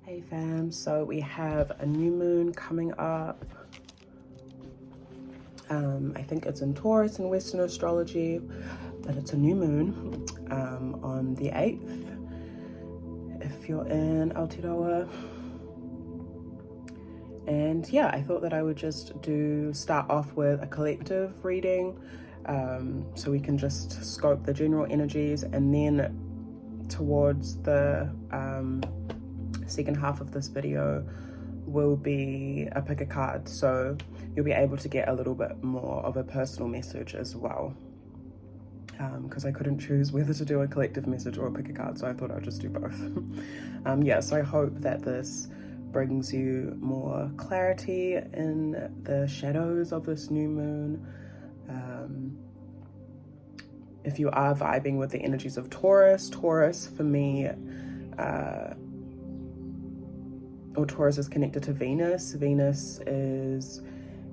Hey fam, so we have a new moon coming up. I think it's in Taurus in Western astrology, but it's a new moon on the 8th if you're in Aotearoa. And yeah, I thought that I would just start off with a collective reading so we can just scope the general energies, and then towards the second half of this video will be a pick a card, so you'll be able to get a little bit more of a personal message as well, because I couldn't choose whether to do a collective message or a pick a card, so I thought I'd just do both. Yeah, so I hope that this brings you more clarity in the shadows of this new moon. If you are vibing with the energies of Taurus for me, Taurus is connected to Venus. Venus is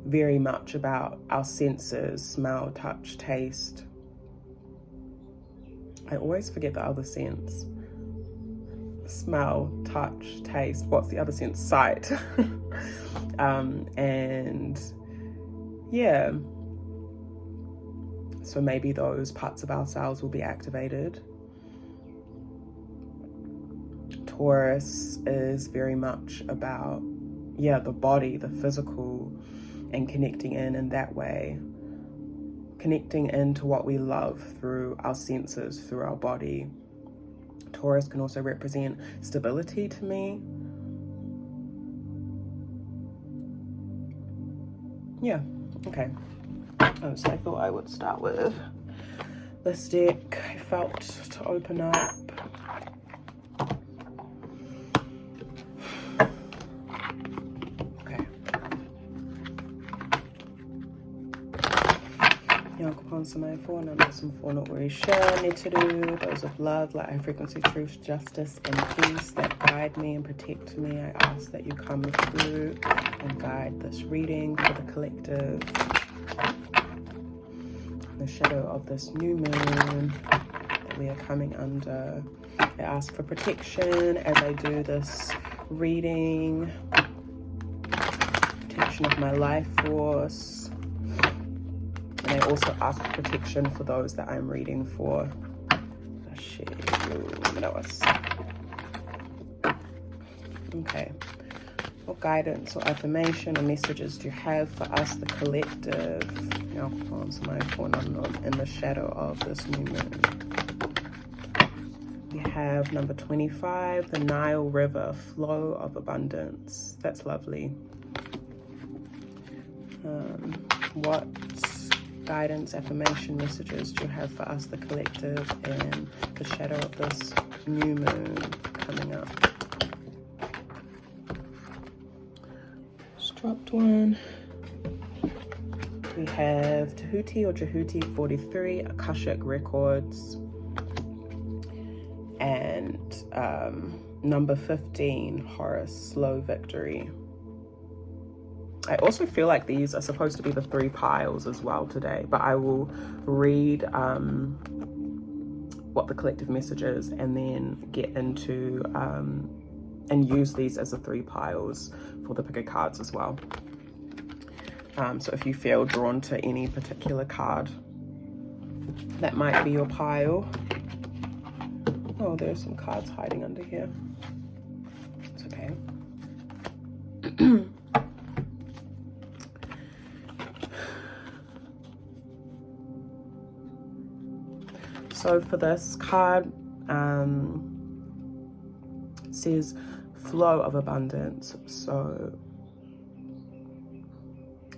very much about our senses: smell, touch, taste. I always forget the other sense. Smell, touch, taste. What's the other sense? Sight. And yeah, so maybe those parts of ourselves will be activated. Taurus is very much about, the body, the physical, and connecting in that way. Connecting into what we love through our senses, through our body. Taurus can also represent stability to me. Yeah, okay. So I thought I would start with this deck. I felt to open up. Some numbers, some those of love, light, high frequency, truth, justice, and peace that guide me and protect me. I ask that you come through and guide this reading for the collective. The shadow of this new moon that we are coming under. I ask for protection as I do this reading. Protection of my life force. And I also ask for protection for those that I'm reading for. Okay. What guidance or affirmation or messages do you have for us, the collective? In the shadow of this new moon. We have number 25, the Nile River, flow of abundance. That's lovely. What guidance, affirmation, messages do you have for us, the collective, in the shadow of this new moon coming up? Just dropped one. We have Tehuti or Jehuti 43, Akashic Records, and number 15, Horus, Slow Victory. I also feel like these are supposed to be the 3 piles as well today, but I will read what the collective message is and then get into and use these as the 3 piles for the picker cards as well. So if you feel drawn to any particular card, that might be your pile. Oh, there's some cards hiding under here. It's okay. So for this card, it says flow of abundance. So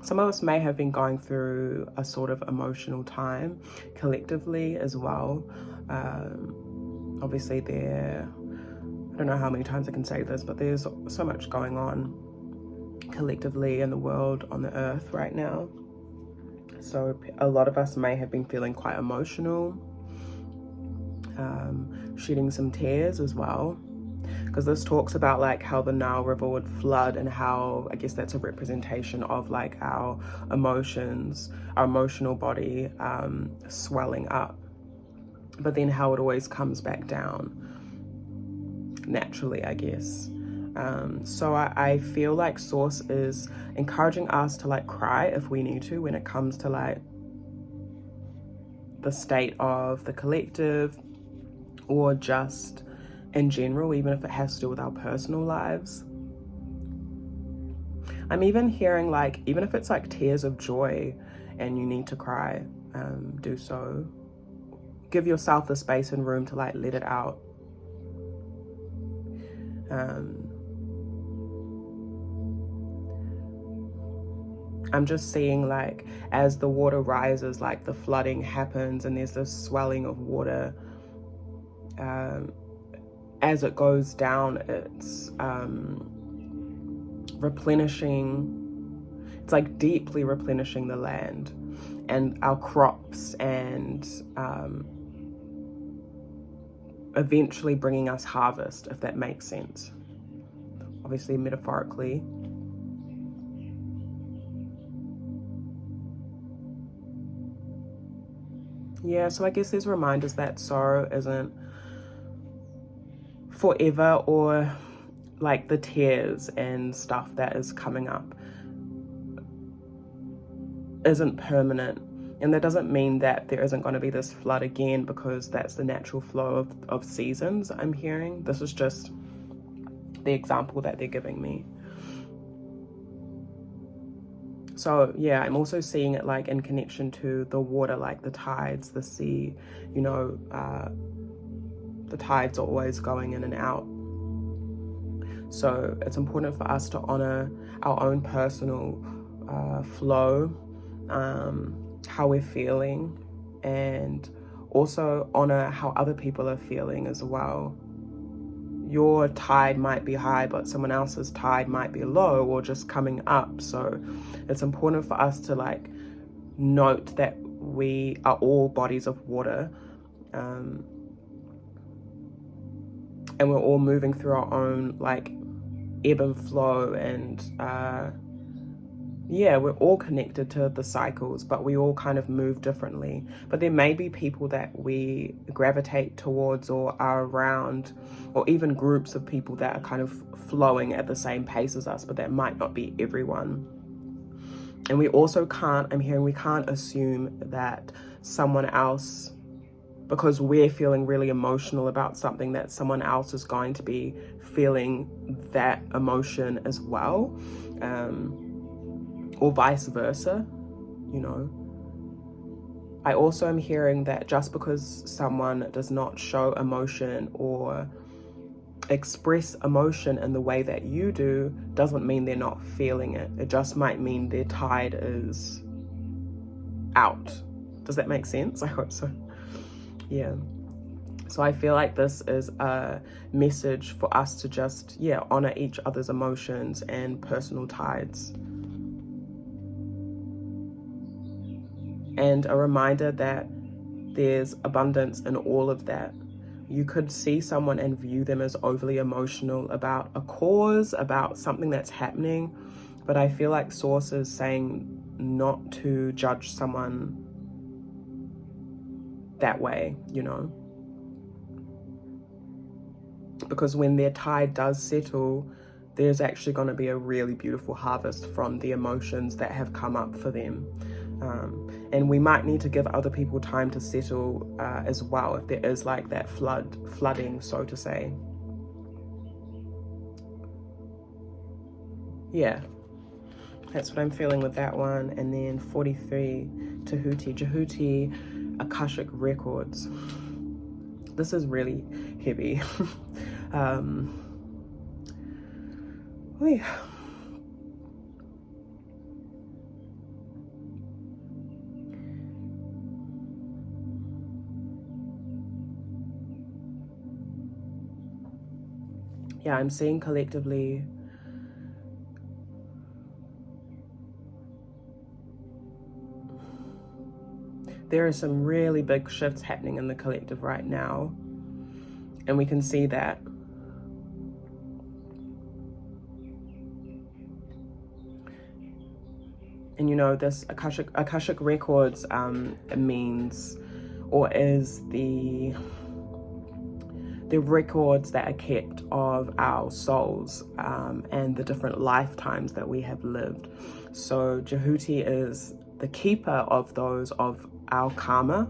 some of us may have been going through a sort of emotional time collectively as well. Obviously I don't know how many times I can say this, but there's so much going on collectively in the world, on the earth right now. So a lot of us may have been feeling quite emotional. Shedding some tears as well, because this talks about like how the Nile River would flood and how I guess that's a representation of like our emotions, our emotional body swelling up, but then how it always comes back down naturally, I guess. So I feel like Source is encouraging us to like cry if we need to when it comes to like the state of the collective, or just in general, even if it has to do with our personal lives. I'm even hearing like, even if it's like tears of joy and you need to cry, do so. Give yourself the space and room to like let it out. I'm just seeing like as the water rises, like the flooding happens and there's this swelling of water. As it goes down, it's replenishing, it's like deeply replenishing the land and our crops, and eventually bringing us harvest, if that makes sense. Obviously metaphorically. Yeah, so I guess there's reminders that sorrow isn't forever, or like the tears and stuff that is coming up isn't permanent. And that doesn't mean that there isn't going to be this flood again, because that's the natural flow of seasons I'm hearing. This is just the example that they're giving me. So yeah, I'm also seeing it like in connection to the water, like the tides, the sea, you know, the tides are always going in and out. So it's important for us to honor our own personal flow, how we're feeling, and also honor how other people are feeling as well. Your tide might be high, but someone else's tide might be low or just coming up. So it's important for us to like note that we are all bodies of water, and we're all moving through our own like ebb and flow, and yeah, we're all connected to the cycles, but we all kind of move differently. But there may be people that we gravitate towards or are around, or even groups of people that are kind of flowing at the same pace as us, but that might not be everyone. And we also can't, I'm hearing, we can't assume that someone else, because we're feeling really emotional about something, that someone else is going to be feeling that emotion as well. Or vice versa, you know. I also am hearing that just because someone does not show emotion or express emotion in the way that you do, doesn't mean they're not feeling it. It just might mean their tide is out. Does that make sense? I hope so. Yeah. So I feel like this is a message for us to just, yeah, honor each other's emotions and personal tides. And a reminder that there's abundance in all of that. You could see someone and view them as overly emotional about a cause, about something that's happening, but I feel like Source is saying not to judge someone that way, you know? Because when their tide does settle, there's actually going to be a really beautiful harvest from the emotions that have come up for them. And we might need to give other people time to settle as well, if there is like that flooding, so to say. Yeah, that's what I'm feeling with that one. And then 43, Tehuti, Akashic Records. This is really heavy. Yeah, I'm seeing collectively there are some really big shifts happening in the collective right now, and we can see that. And you know, this Akashic Records means, or is the they're records that are kept of our souls and the different lifetimes that we have lived. So Tehuti is the keeper of those, of our karma,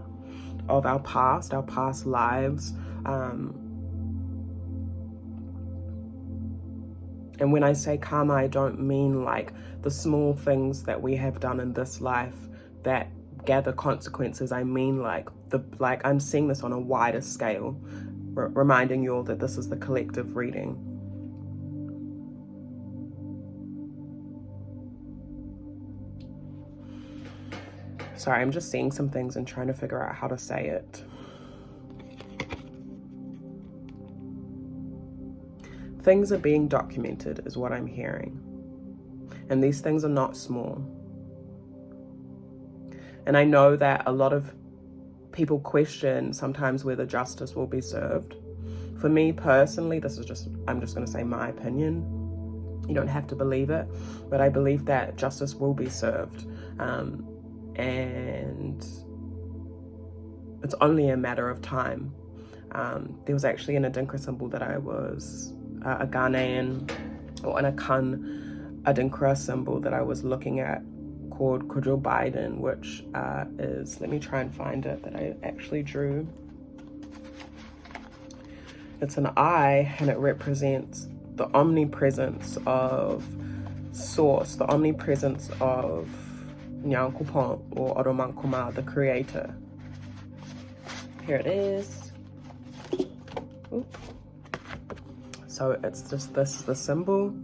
of our past lives. And when I say karma, I don't mean like the small things that we have done in this life that gather consequences. I mean like I'm seeing this on a wider scale, reminding you all that this is the collective reading. Sorry, I'm just seeing some things and trying to figure out how to say it. Things are being documented is what I'm hearing. And these things are not small. And I know that a lot of people question sometimes whether justice will be served. For me personally, I'm just going to say my opinion. You don't have to believe it, but I believe that justice will be served. And it's only a matter of time. There was actually an Adinkra symbol that I was a Ghanaian, or an Akan Adinkra symbol that I was looking at, called Koutou Biden, which is, let me try and find it, that I actually drew. It's an eye, and it represents the omnipresence of Source, the omnipresence of Nyankopon, or Oromankoma, the Creator. Here it is. Oop. So it's just, this is the symbol.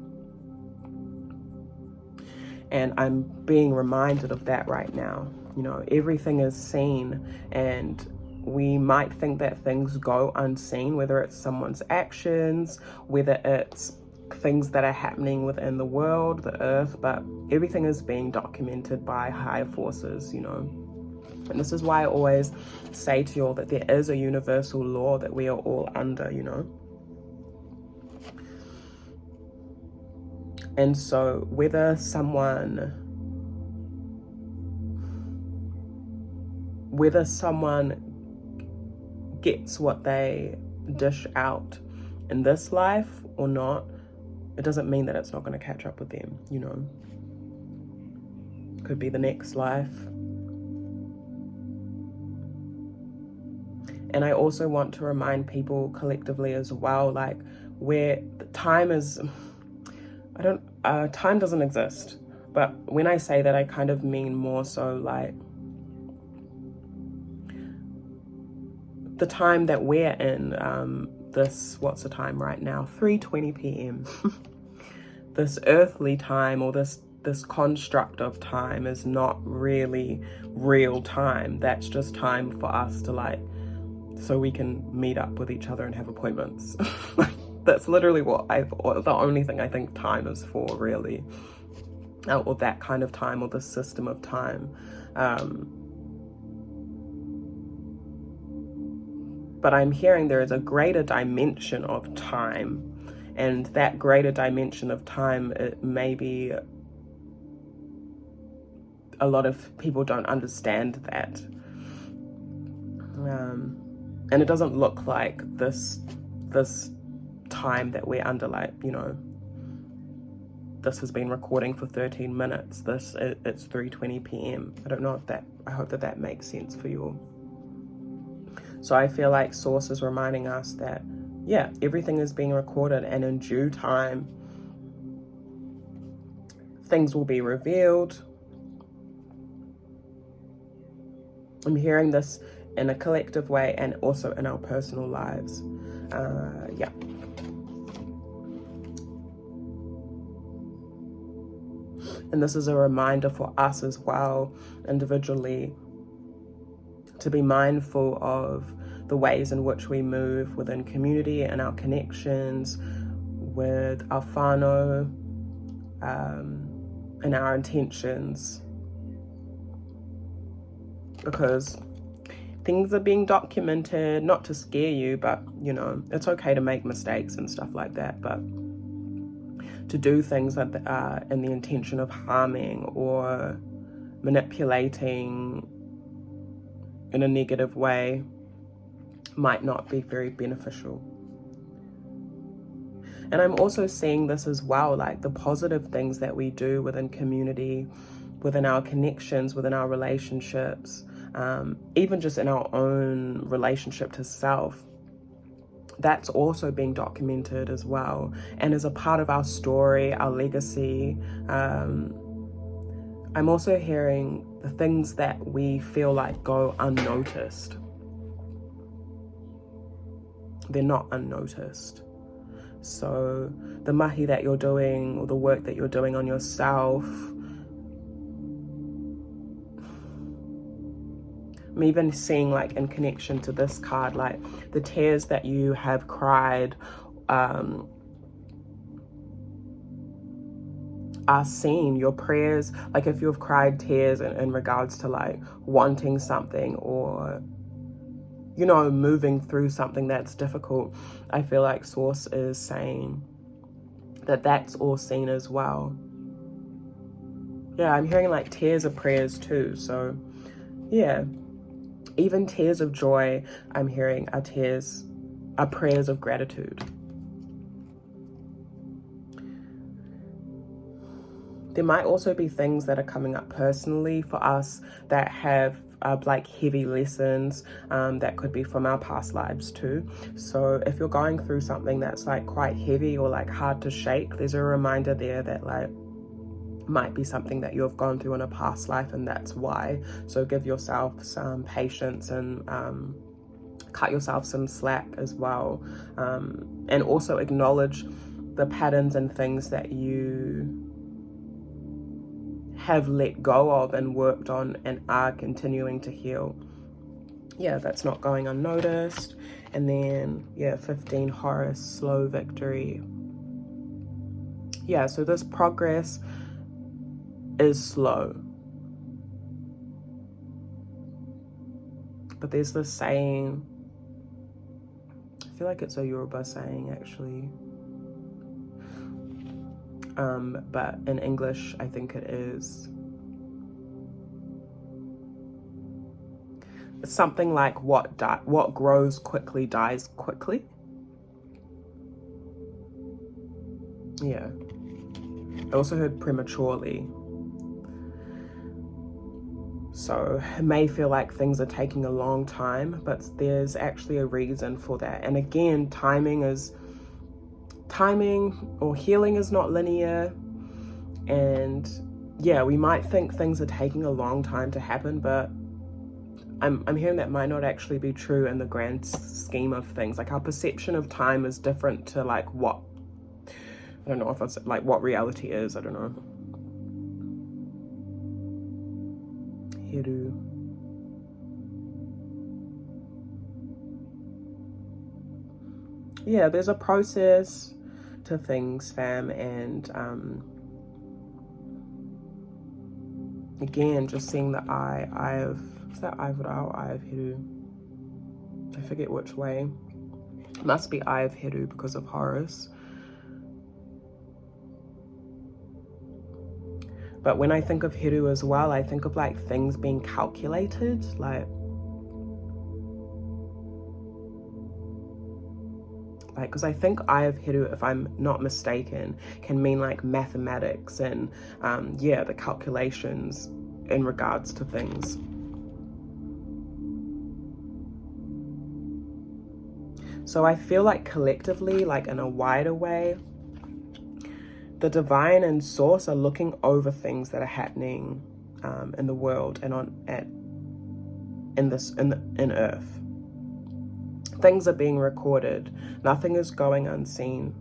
And I'm being reminded of that right now. You know, everything is seen, and we might think that things go unseen, whether it's someone's actions, whether it's things that are happening within the world, the earth, but everything is being documented by higher forces, you know. And this is why I always say to you all that there is a universal law that we are all under, you know. And so whether someone gets what they dish out in this life or not, it doesn't mean that it's not going to catch up with them, you know. Could be the next life. And I also want to remind people collectively as well, like, where the time is, time doesn't exist. But when I say that, I kind of mean more so like the time that we're in, what's the time right now? 3:20 p.m. This earthly time, or this construct of time, is not really real time. That's just time for us to, like, so we can meet up with each other and have appointments. That's literally the only thing I think time is for, really. Or that kind of time, or the system of time. But I'm hearing there is a greater dimension of time, and that greater dimension of time, it maybe a lot of people don't understand that. And it doesn't look like this time that we're under, like, you know, this has been recording for 13 minutes. It's 3:20 p.m. I hope that makes sense for you all. So I feel like Source is reminding us that, yeah, everything is being recorded, and in due time, things will be revealed. I'm hearing this in a collective way and also in our personal lives. Yeah. And this is a reminder for us as well, individually, to be mindful of the ways in which we move within community and our connections with our whānau, and our intentions. Because things are being documented, not to scare you, but, you know, it's okay to make mistakes and stuff like that, but to do things that in the intention of harming or manipulating in a negative way might not be very beneficial. And I'm also seeing this as well, like the positive things that we do within community, within our connections, within our relationships, even just in our own relationship to self. That's also being documented as well, and is a part of our story, our legacy. I'm also hearing the things that we feel like go unnoticed. They're not unnoticed. So the mahi that you're doing, or the work that you're doing on yourself, I'm even seeing, like, in connection to this card, like the tears that you have cried are seen. Your prayers, like if you've cried tears in regards to like wanting something, or you know, moving through something that's difficult, I feel like Source is saying that that's all seen as well. Yeah, I'm hearing like tears of prayers too. So yeah, even tears of joy, I'm hearing are prayers of gratitude. There might also be things that are coming up personally for us that have like heavy lessons that could be from our past lives too. So if you're going through something that's like quite heavy or like hard to shake, there's a reminder there that like might be something that you've gone through in a past life, and that's why. So give yourself some patience and cut yourself some slack as well, and also acknowledge the patterns and things that you have let go of and worked on and are continuing to heal. Yeah, that's not going unnoticed. And then yeah, 15 Horus, slow victory. Yeah, so this progress is slow, but there's this saying, I feel like it's a Yoruba saying actually, but in English I think it is something like what grows quickly dies quickly. Yeah, I also heard prematurely. So it may feel like things are taking a long time, but there's actually a reason for that. And again, timing or healing is not linear. And yeah, we might think things are taking a long time to happen, but I'm hearing that might not actually be true in the grand scheme of things. Like our perception of time is different to like what, I don't know if it's like what reality is, I don't know. Heru. Yeah, there's a process to things, fam, and again, just seeing the eye of, is that Aotearoa or eye of Heru? I forget which way. It must be eye of Heru because of Horus. But when I think of Heru as well, I think of like things being calculated, like because I think eye of Heru, if I'm not mistaken, can mean like mathematics and yeah, the calculations in regards to things. So I feel like collectively, like in a wider way, the divine and source are looking over things that are happening in the world and in Earth. Things are being recorded. Nothing is going unseen.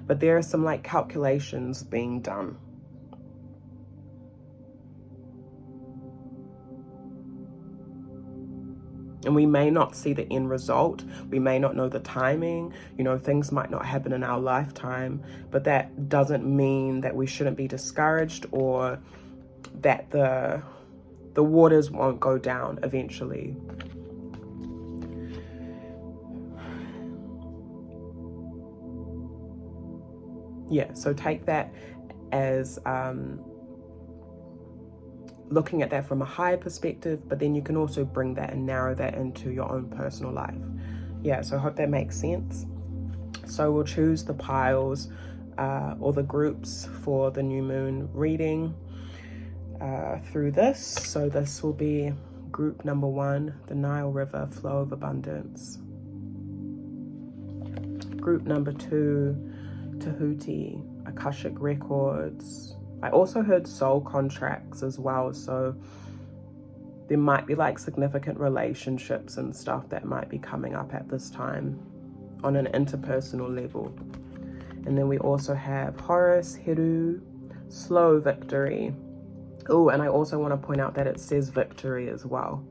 But there are some like calculations being done. And we may not see the end result. We may not know the timing. You know, things might not happen in our lifetime, but that doesn't mean that we shouldn't be discouraged or that the waters won't go down eventually. Yeah, so take that as looking at that from a higher perspective, but then you can also bring that and narrow that into your own personal life. Yeah, so I hope that makes sense. So we'll choose the piles or the groups for the new moon reading through this. So this will be group number 1, the Nile River, flow of abundance. Group number 2, Tehuti, Akashic records. I also heard soul contracts as well, so there might be like significant relationships and stuff that might be coming up at this time on an interpersonal level. And then we also have Horus, Heru, slow victory. Oh, and I also want to point out that it says victory as well.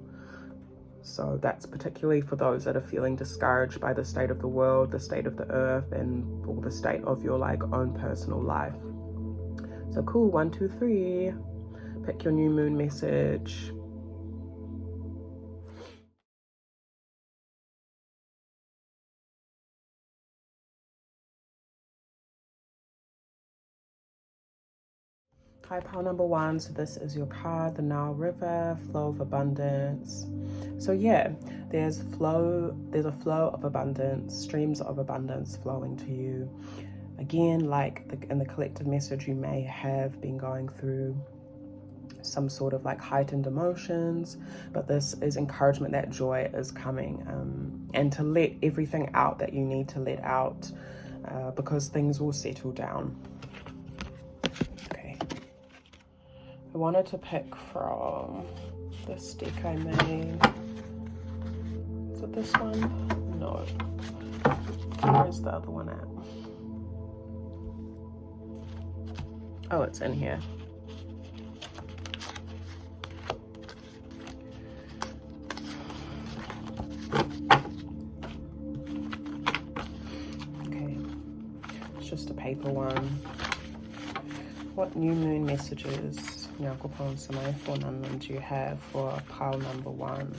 So that's particularly for those that are feeling discouraged by the state of the world, the state of the earth, and or the state of your like own personal life. So cool, 1, 2, 3. Pick your new moon message. Hi, pile number 1. So this is your card, the Nile River, flow of abundance. So yeah, there's a flow of abundance, streams of abundance flowing to you. Again, like in the collective message, you may have been going through some sort of like heightened emotions, but this is encouragement that joy is coming, and to let everything out that you need to let out, because things will settle down. Okay, I wanted to pick from this deck I made. Is it this one? No. Where's the other one at? Oh, it's in here. Okay, it's just a paper one. What new moon messages, Nyakopon Samai Fornanam, do you have for pile number 1?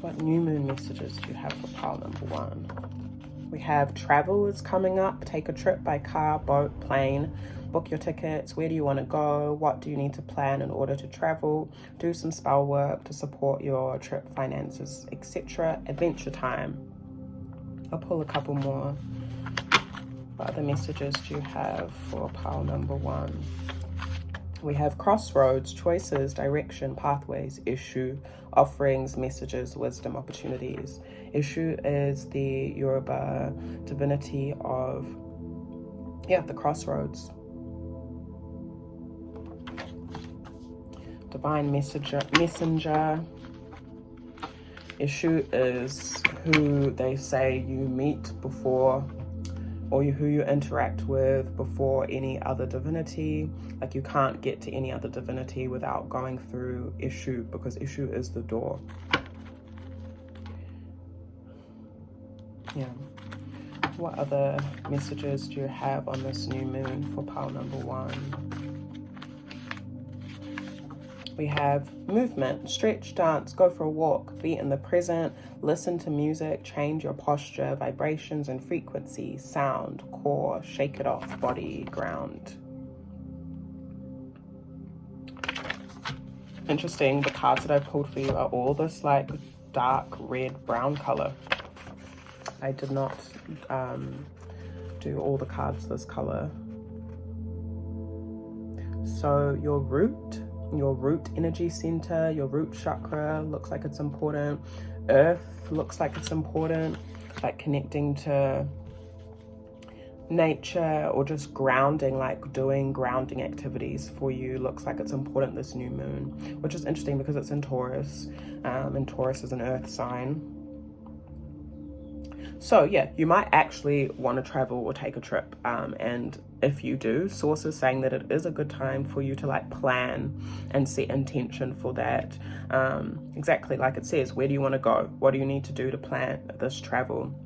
What new moon messages do you have for pile number 1? We have travel is coming up. Take a trip by car, boat, plane. Book your tickets. Where do you want to go? What do you need to plan in order to travel? Do some spell work to support your trip finances, etc. Adventure time. I'll pull a couple more. What other messages do you have for pile number 1? We have crossroads, choices, direction, pathways, issue, offerings, messages, wisdom, opportunities. Issue is the Yoruba divinity of, the crossroads. Divine messenger. Issue is who they say you meet before, or who you interact with before any other divinity. Like you can't get to any other divinity without going through issue, because issue is the door. Yeah. What other messages do you have on this new moon for pile number 1? We have movement, stretch, dance, go for a walk, be in the present, listen to music, change your posture, vibrations and frequency, sound, core, shake it off, body, ground. Interesting, the cards that I pulled for you are all this like dark red brown color. I did not do all the cards this color. So your root energy center, your root chakra looks like it's important. Earth looks like it's important, like connecting to nature or just grounding, like doing grounding activities for you looks like it's important this new moon, which is interesting because it's in Taurus, and Taurus is an earth sign. So yeah, you might actually want to travel or take a trip, and if you do, sources saying that it is a good time for you to like plan and set intention for that. Exactly like it says, where do you want to go? What do you need to do to plan this travel?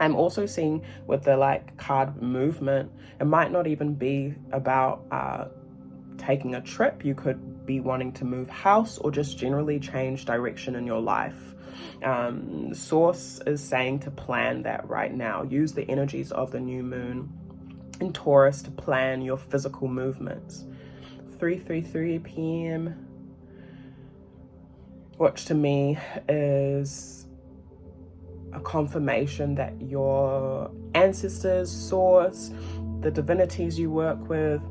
I'm also seeing with the like card movement, it might not even be about taking a trip. You could be wanting to move house or just generally change direction in your life. Source is saying to plan that right now. Use the energies of the new moon in Taurus to plan your physical movements. 3:33 p.m. which to me is a confirmation that your ancestors, source, the divinities you work with,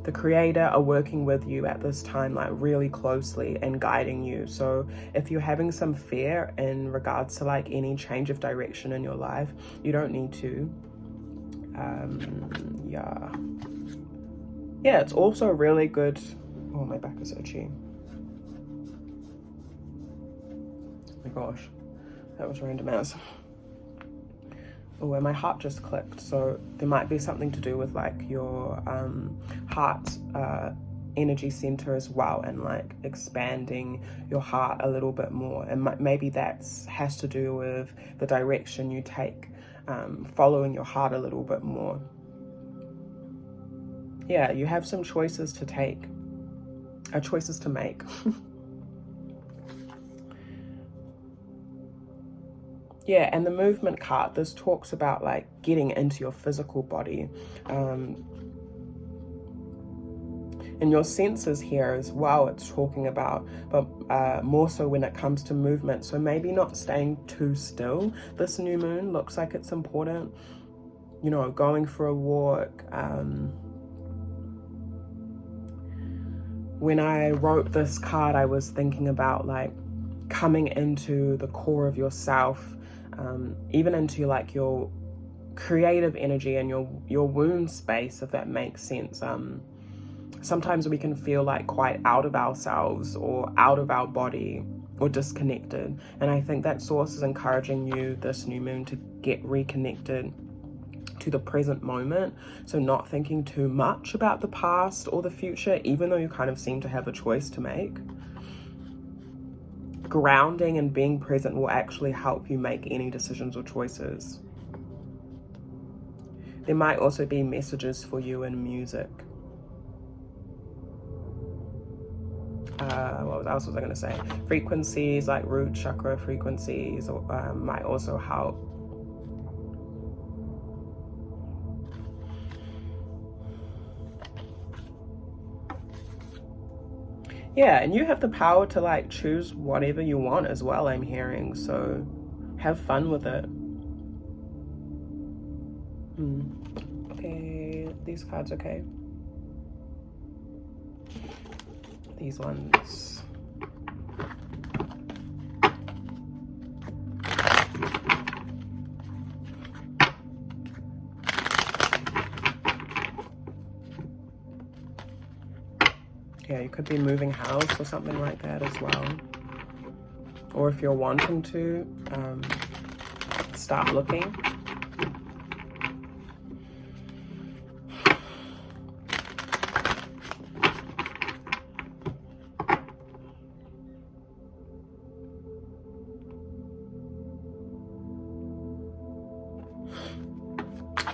the creator are working with you at this time, like really closely and guiding you. So if you're having some fear in regards to like any change of direction in your life, you don't need to. Yeah, it's also really good. Oh, my back is itchy. Oh my gosh, that was random as. Oh, and my heart just clicked. So there might be something to do with like your heart energy center as well, and like expanding your heart a little bit more. And maybe that's has to do with the direction you take, following your heart a little bit more. Yeah, you have some choices to take, choices to make. Yeah, and the movement card, this talks about like getting into your physical body. And your senses here as well, it's talking about, but more so when it comes to movement. So maybe not staying too still. This new moon looks like it's important. You know, going for a walk. When I wrote this card, I was thinking about like coming into the core of yourself, even into like your creative energy and your womb space, if that makes sense. Sometimes we can feel like quite out of ourselves or out of our body or disconnected. And I think that source is encouraging you this new moon to get reconnected to the present moment. So not thinking too much about the past or the future, even though you kind of seem to have a choice to make. Grounding and being present will actually help you make any decisions or choices. There might also be messages for you in music. What else was I going to say? Frequencies, like root chakra frequencies, might also help. Yeah, and you have the power to like choose whatever you want as well, I'm hearing. So have fun with it. Okay, these cards okay? These ones. Yeah, you could be moving house or something like that as well. Or if you're wanting to, start looking.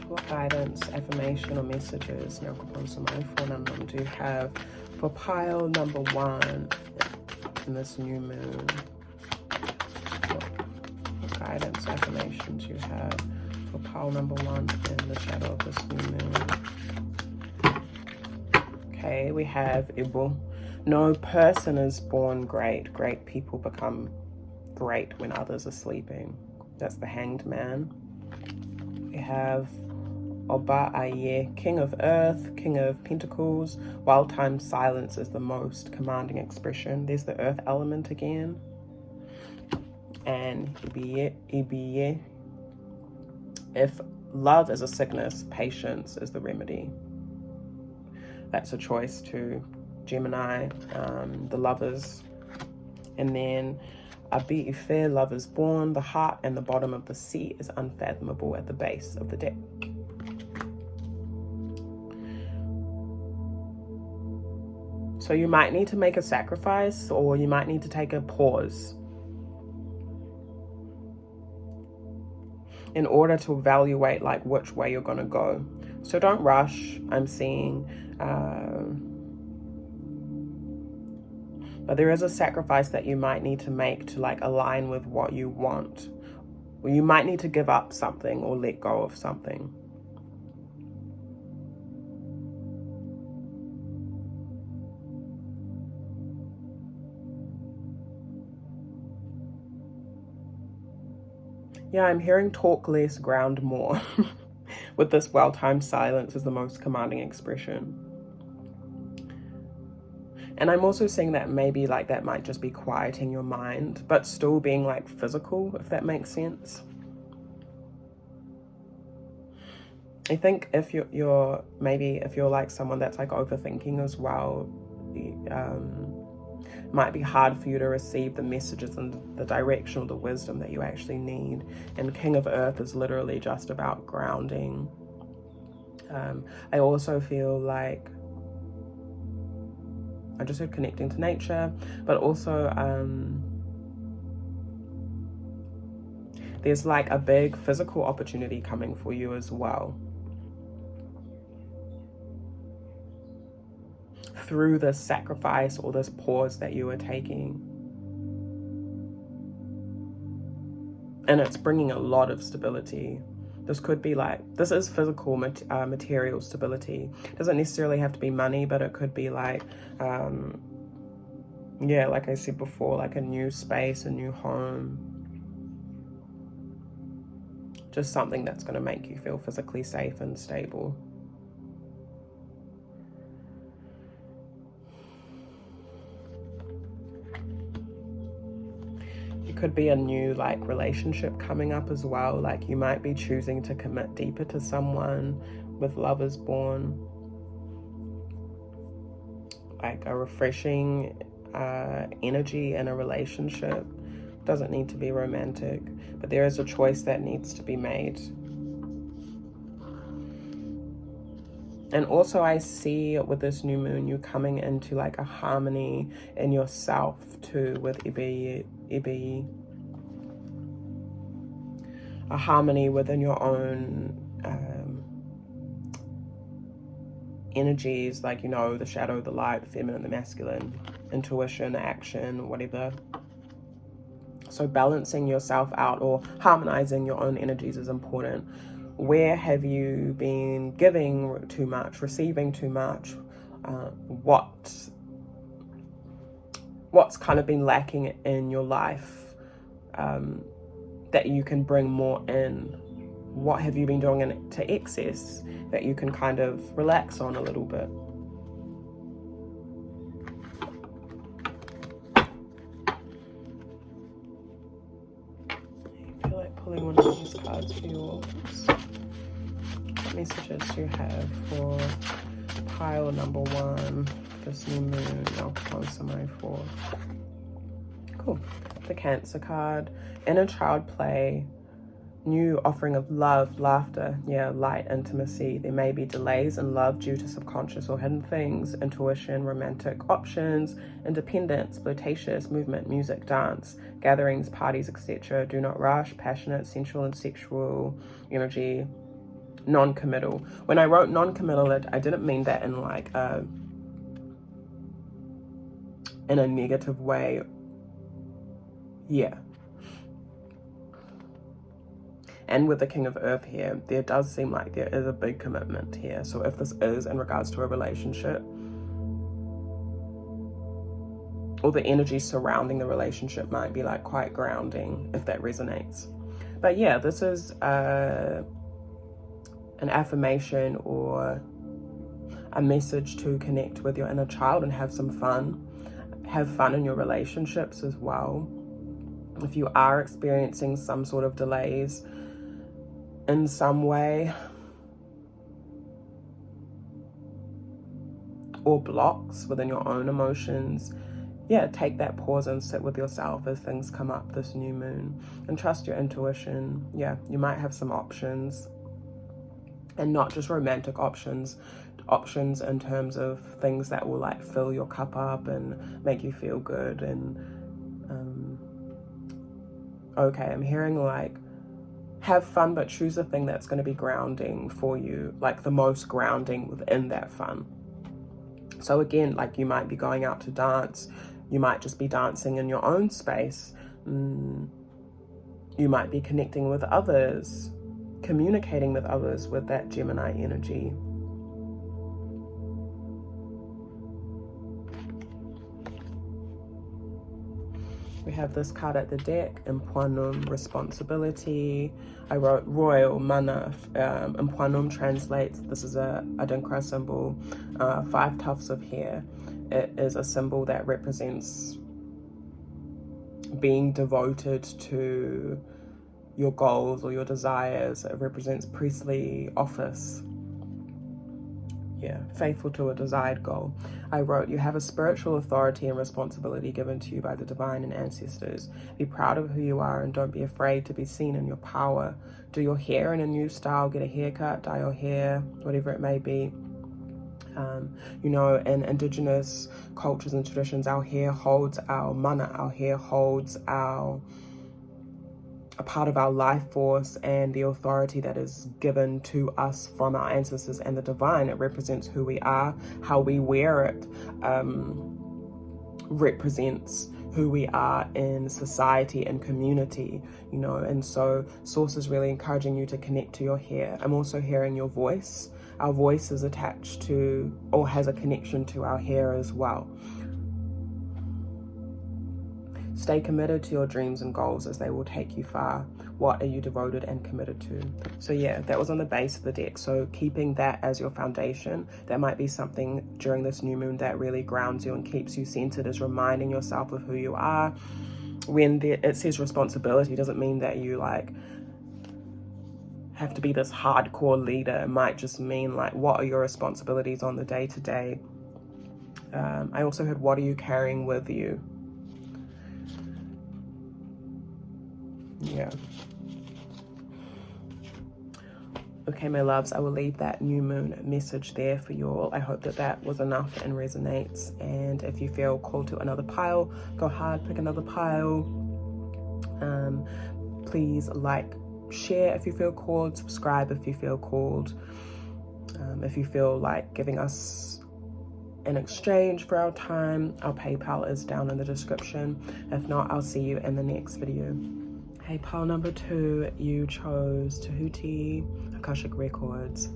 What guidance, affirmation, or messages do you have for pile number 1 in this new moon? What guidance, affirmations you have for pile number 1 in the shadow of this new moon? Okay, we have Ibu. No person is born great. Great people become great when others are sleeping. That's the Hanged Man. We have Oba Aye, King of Earth, King of Pentacles. While time silence is the most commanding expression. There's the Earth element again. And Ibiye. If love is a sickness, patience is the remedy. That's a choice to Gemini, the Lovers. And then Abi Ife, love is born. The heart and the bottom of the sea is unfathomable at the base of the deck. So you might need to make a sacrifice, or you might need to take a pause in order to evaluate like which way you're going to go. So don't rush, I'm seeing. But there is a sacrifice that you might need to make to like align with what you want. Or you might need to give up something or let go of something. Yeah, I'm hearing talk less, ground more. With this well-timed silence as the most commanding expression. And I'm also seeing that maybe like that might just be quieting your mind, but still being like physical, if that makes sense. I think if you're maybe if you're like someone that's like overthinking as well, might be hard for you to receive the messages and the direction or the wisdom that you actually need. And King of Earth is literally just about grounding. I also feel like I just heard connecting to nature, but also there's like a big physical opportunity coming for you as well. Through this sacrifice or this pause that you are taking. And it's bringing a lot of stability. This could be like, this is physical material stability. It doesn't necessarily have to be money, but it could be like, yeah, like I said before, like a new space, a new home. Just something that's going to make you feel physically safe and stable. Could be a new like relationship coming up as well. Like you might be choosing to commit deeper to someone with Lovers Born. Like a refreshing energy in a relationship. Doesn't need to be romantic, but there is a choice that needs to be made. And also I see with this new moon, you coming into like a harmony in yourself too with Ibi. A harmony within your own energies, like, you know, the shadow, the light, the feminine, the masculine, intuition, action, whatever. So balancing yourself out or harmonizing your own energies is important. Where have you been giving too much, receiving too much? What's kind of been lacking in your life that you can bring more in? What have you been doing to excess that you can kind of relax on a little bit? I feel like pulling one of these cards for yours. What messages do you have for pile number 1, this new moon? I'll close summary 4. Cool. The Cancer card, inner child play, new offering of love, laughter, yeah, light, intimacy. There may be delays in love due to subconscious or hidden things, intuition, romantic options, independence, flirtatious, movement, music, dance, gatherings, parties, etc. Do not rush, passionate, sensual and sexual energy, non-committal. When I wrote non-committal, I didn't mean that in like in a negative way. Yeah. And with the King of Earth here, there does seem like there is a big commitment here. So if this is in regards to a relationship, or the energy surrounding the relationship might be like quite grounding, if that resonates. But yeah, this is an affirmation or a message to connect with your inner child and have some fun. Have fun in your relationships as well. If you are experiencing some sort of delays in some way, or blocks within your own emotions, yeah, take that pause and sit with yourself as things come up this new moon, and trust your intuition. Yeah, you might have some options, and not just romantic options in terms of things that will like fill your cup up and make you feel good. And okay, I'm hearing like have fun, but choose a thing that's going to be grounding for you, like the most grounding within that fun. So again, like you might be going out to dance, you might just be dancing in your own space, you might be connecting with others, communicating with others with that Gemini energy. We have this card at the deck, Impuanum, responsibility. I wrote royal, mana. Impuanum translates, this is a adinkra symbol, 5 tufts of hair. It is a symbol that represents being devoted to your goals or your desires. It represents priestly office. Yeah, faithful to a desired goal. I wrote, you have a spiritual authority and responsibility given to you by the divine and ancestors. Be proud of who you are and don't be afraid to be seen in your power. Do your hair in a new style, get a haircut, dye your hair, whatever it may be. You know, in indigenous cultures and traditions, our hair holds our mana, our hair holds a part of our life force and the authority that is given to us from our ancestors and the divine. It represents who we are. How we wear it represents who we are in society and community, you know, and so Source is really encouraging you to connect to your hair. I'm also hearing your voice. Our voice is attached to or has a connection to our hair as well. Stay committed to your dreams and goals as they will take you far. What are you devoted and committed to? So yeah, that was on the base of the deck. So keeping that as your foundation, that might be something during this new moon that really grounds you and keeps you centered, is reminding yourself of who you are. When it says responsibility, it doesn't mean that you like have to be this hardcore leader. It might just mean like, what are your responsibilities on the day-to-day? I also heard, what are you carrying with you? Yeah. Okay, my loves, I will leave that new moon message there for you all. I hope that that was enough and resonates. And if you feel called to another pile, go hard, pick another pile. Please like, share if you feel called, subscribe if you feel called. If you feel like giving us an exchange for our time, our PayPal is down in the description. If not, I'll see you in the next video. Hey, pile number 2, you chose Tehuti, Akashic Records.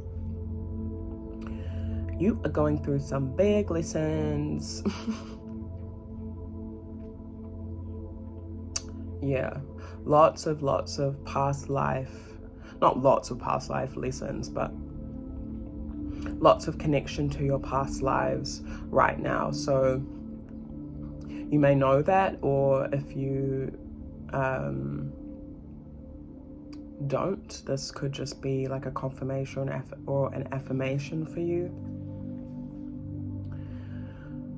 You are going through some big lessons. Yeah, lots of past life, not lots of past life lessons, but lots of connection to your past lives right now. So you may know that, or if you don't, this could just be like a confirmation or an affirmation for you.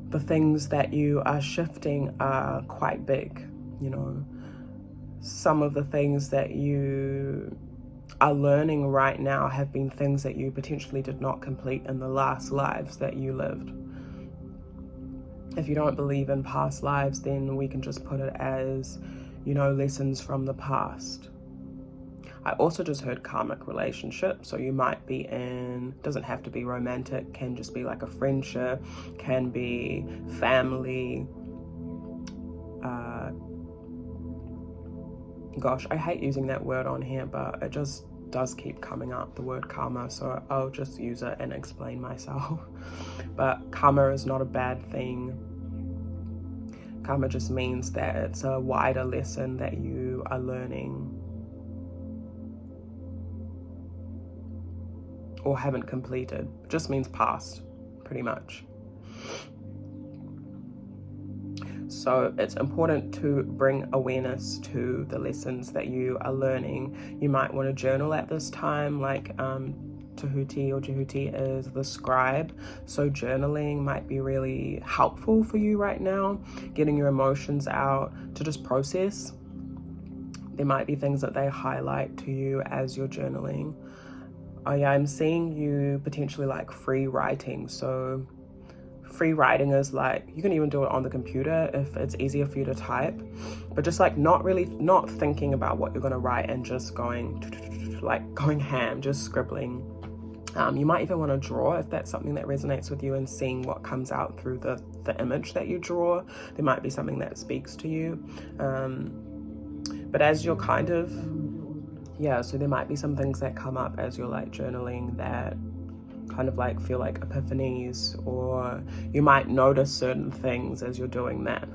The things that you are shifting are quite big, you know. Some of the things that you are learning right now have been things that you potentially did not complete in the last lives that you lived. If you don't believe in past lives, then we can just put it as, you know, lessons from the past. I also just heard karmic relationship, so you might be in, doesn't have to be romantic, can just be like a friendship, can be family. Gosh, I hate using that word on here, but it just does keep coming up, the word karma, so I'll just use it and explain myself. But karma is not a bad thing. Karma just means that it's a wider lesson that you are learning or haven't completed. It just means past, pretty much. So it's important to bring awareness to the lessons that you are learning. You might want to journal at this time, like Tehuti or Jehuti is the scribe. So journaling might be really helpful for you right now, getting your emotions out to just process. There might be things that they highlight to you as you're journaling. Oh yeah, I'm seeing you potentially like free writing. So free writing is like, you can even do it on the computer if it's easier for you to type, but just like not thinking about what you're going to write and just going ham, just scribbling. You might even want to draw if that's something that resonates with you, and seeing what comes out through the image that you draw. There might be something that speaks to you. But as you're kind of, yeah, so there might be some things that come up as you're like journaling that kind of like feel like epiphanies, or you might notice certain things as you're doing that.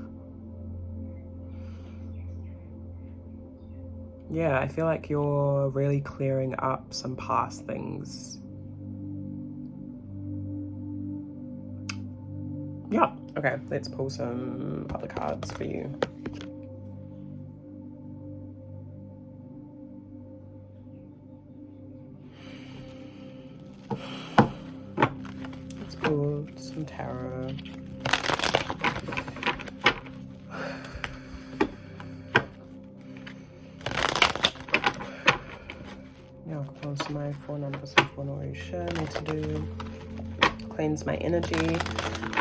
yeah, I feel like you're really clearing up some past things. Yeah, okay, let's pull some other cards for you. Let's pull some tarot. Yeah, close my 4 numbers of formation. Need to do cleanse my energy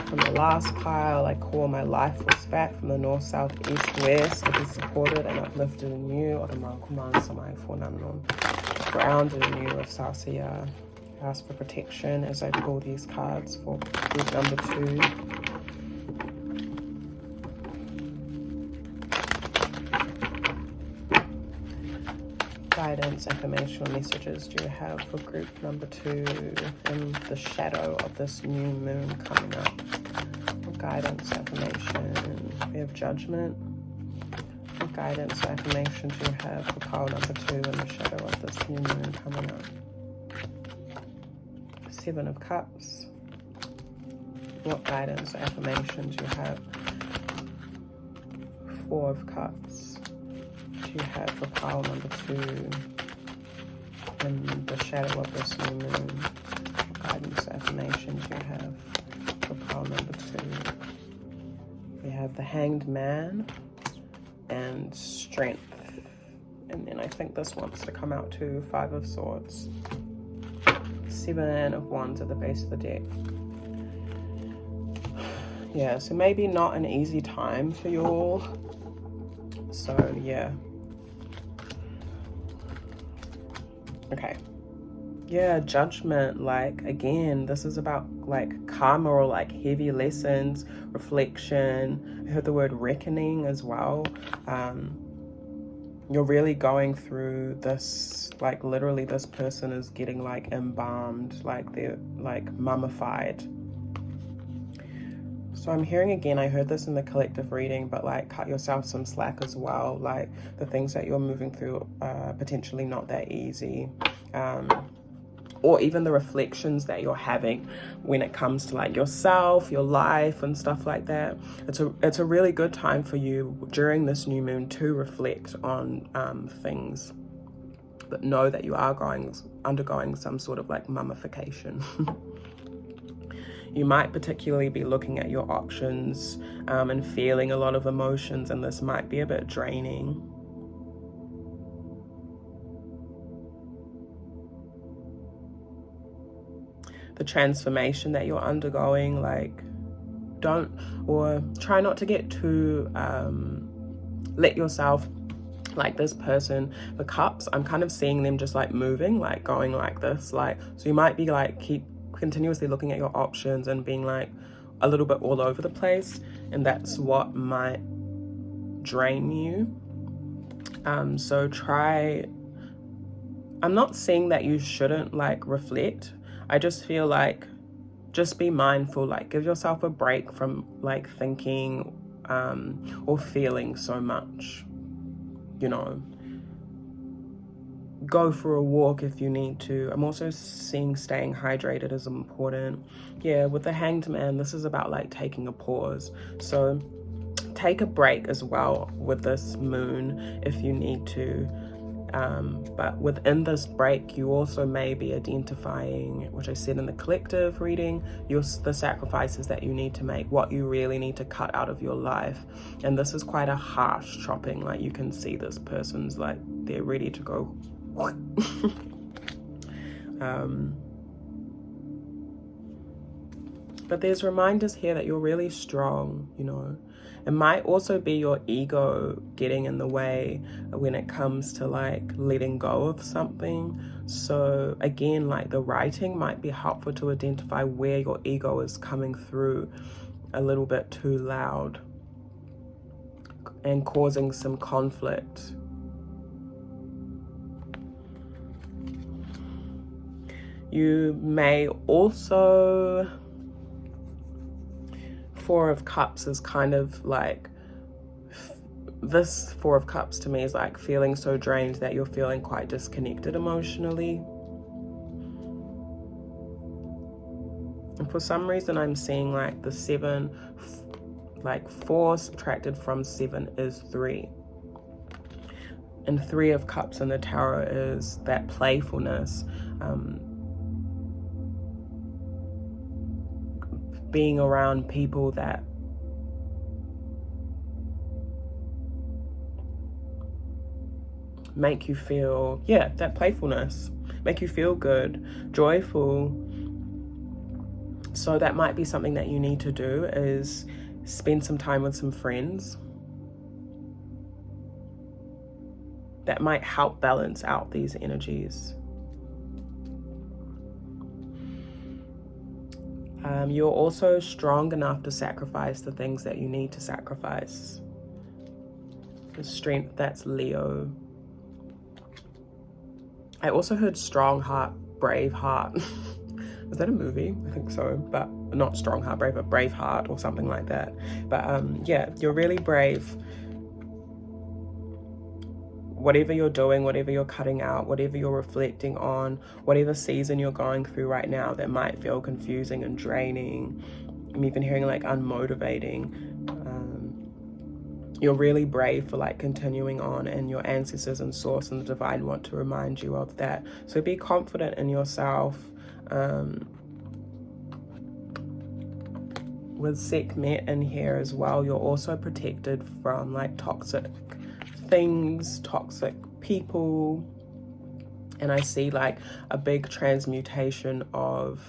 from the last pile. I call my life force back from the north, south, east, west to be supported and uplifted in you. Grounded in you of Sasia. Ask for protection as I pull these cards for group number 2. Guidance, affirmation, messages do you have for group number 2 in the shadow of this new moon coming up? Guidance, affirmation, we have judgment. What guidance, affirmation do you have for pile number 2 in the shadow of this new moon coming up? 7 of Cups. What guidance, affirmation do you have? 4 of Cups. Do you have for pile number 2 in the shadow of this new moon? What guidance, affirmation do you have for pile number 2? We have the Hanged Man and Strength. And then I think this wants to come out to 5 of Swords. 7 of Wands at the base of the deck. Yeah, so maybe not an easy time for you all. So yeah. Okay. Yeah, judgment, like, again, this is about like karma or like heavy lessons, reflection. I heard the word reckoning as well. You're really going through this, like literally this person is getting like embalmed, like they're like mummified. So I'm hearing again, I heard this in the collective reading, but like cut yourself some slack as well. Like the things that you're moving through are potentially not that easy. Or even the reflections that you're having when it comes to like yourself, your life and stuff like that. It's a really good time for you during this new moon to reflect on things. But know that you are undergoing some sort of like mummification. You might particularly be looking at your options and feeling a lot of emotions, and this might be a bit draining. The transformation that you're undergoing, like try not to get too, let yourself, like this person, the Cups, I'm kind of seeing them just like moving, like going like this, like, so you might be like continuously looking at your options and being like a little bit all over the place, and that's what might drain you. So I'm not saying that you shouldn't like reflect. I just feel like just be mindful, like give yourself a break from like thinking or feeling so much, you know. Go for a walk if you need to. I'm also seeing staying hydrated is important. Yeah, with the Hanged Man, this is about like taking a pause. So take a break as well with this moon if you need to. But within this break, you also may be identifying, which I said in the collective reading, the sacrifices that you need to make, what you really need to cut out of your life. And this is quite a harsh chopping. Like you can see this person's like, they're ready to go. But there's reminders here that you're really strong, you know. It might also be your ego getting in the way when it comes to like letting go of something. So again, like the writing might be helpful to identify where your ego is coming through a little bit too loud and causing some conflict. You may also, 4 of Cups is kind of like this Four of Cups to me is like feeling so drained that you're feeling quite disconnected emotionally. And for some reason I'm seeing like the 7, like 4 subtracted from 7 is 3. And 3 of Cups in the Tarot is that playfulness, being around people that make you feel, yeah, that playfulness, make you feel good, joyful. So that might be something that you need to do, is spend some time with some friends. That might help balance out these energies. You're also strong enough to sacrifice the things that you need to sacrifice. The strength, that's Leo. I also heard strong heart, brave heart. Is that a movie? I think so, but not strong heart, brave, but brave heart or something like that. But yeah, you're really brave. Whatever you're doing, whatever you're cutting out, whatever you're reflecting on, whatever season you're going through right now that might feel confusing and draining, I'm even hearing like unmotivating, you're really brave for like continuing on, and your ancestors and source and the divine want to remind you of that. So be confident in yourself. With Sekhmet in here as well, you're also protected from like toxic things, toxic people, and I see like a big transmutation of,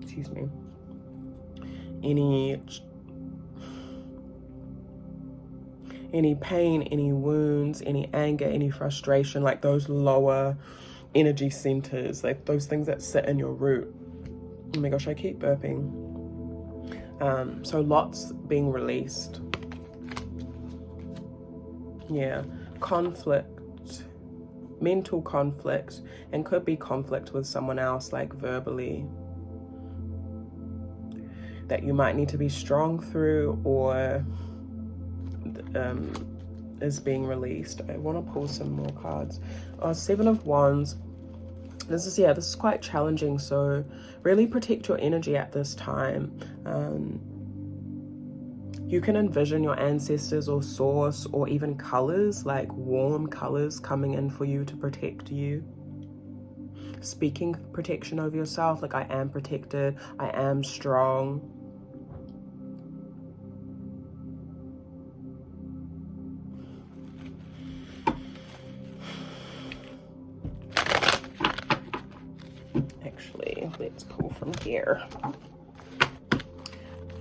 excuse me, any pain, any wounds, any anger, any frustration, like those lower energy centers, like those things that sit in your root. Oh my gosh, I keep burping. So lots being released. Yeah, conflict, mental conflict, and could be conflict with someone else, like verbally, that you might need to be strong through, or is being released. I want to pull some more cards. 7 of Wands. This is quite challenging, so really protect your energy at this time. You can envision your ancestors or source, or even colors, like warm colors coming in for you to protect you. Speaking protection over yourself, like I am protected, I am strong. Actually, let's pull from here.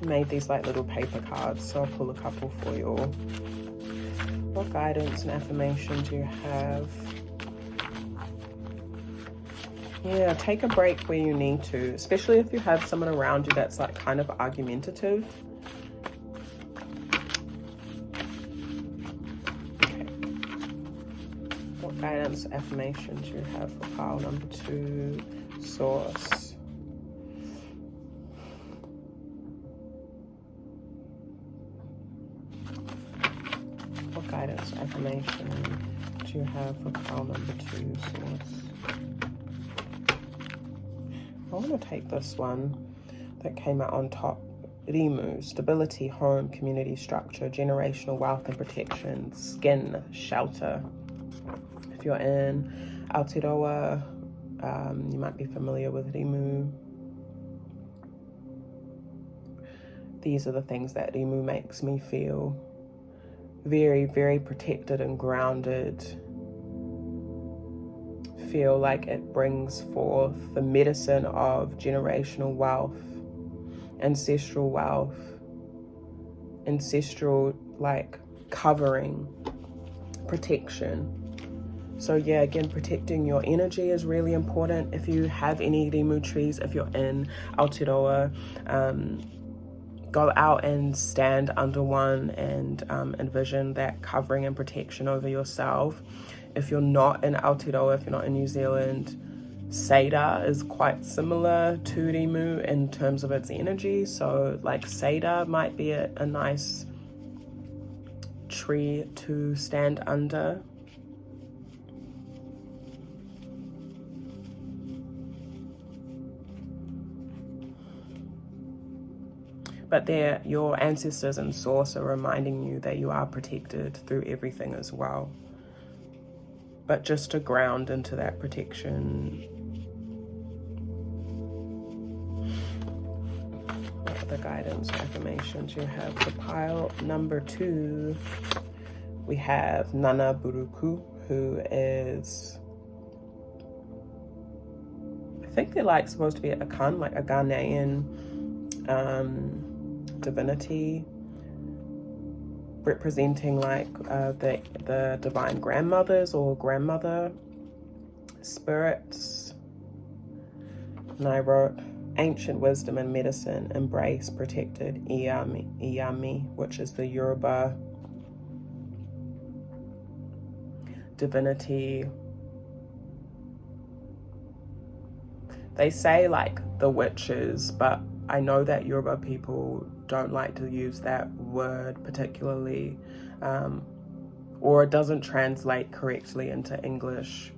Made these like little paper cards, so I'll pull a couple for you all. What guidance and affirmations do you have? Yeah, take a break where you need to, especially if you have someone around you that's like kind of argumentative. Okay. What guidance, affirmations do you have for pile number 2, source? Guidance, affirmation do you have for pile number 2, source? I want to take this one that came out on top. Rimu, stability, home, community structure, generational wealth and protection, skin, shelter. If you're in Aotearoa, you might be familiar with Rimu. These are the things that Rimu makes me feel. Very, very protected and grounded. Feel like it brings forth the medicine of generational wealth, ancestral wealth, ancestral like covering, protection. So yeah, again, protecting your energy is really important. If you have any Rimu trees, if you're in Aotearoa, go out and stand under one and envision that covering and protection over yourself. If you're not in Aotearoa, if you're not in New Zealand, Cedar is quite similar to Rimu in terms of its energy. So like cedar might be a nice tree to stand under. But your ancestors and source are reminding you that you are protected through everything as well. But just to ground into that protection. What are the guidance affirmations you have for pile number 2? We have Nana Buruku, who is, I think they're like supposed to be a Akan, like a Ghanaian divinity, representing like the divine grandmothers or grandmother spirits. And I wrote ancient wisdom and medicine, embrace, protected, Iyami, which is the Yoruba divinity. They say like the witches, but I know that Yoruba people don't like to use that word particularly, or it doesn't translate correctly into English.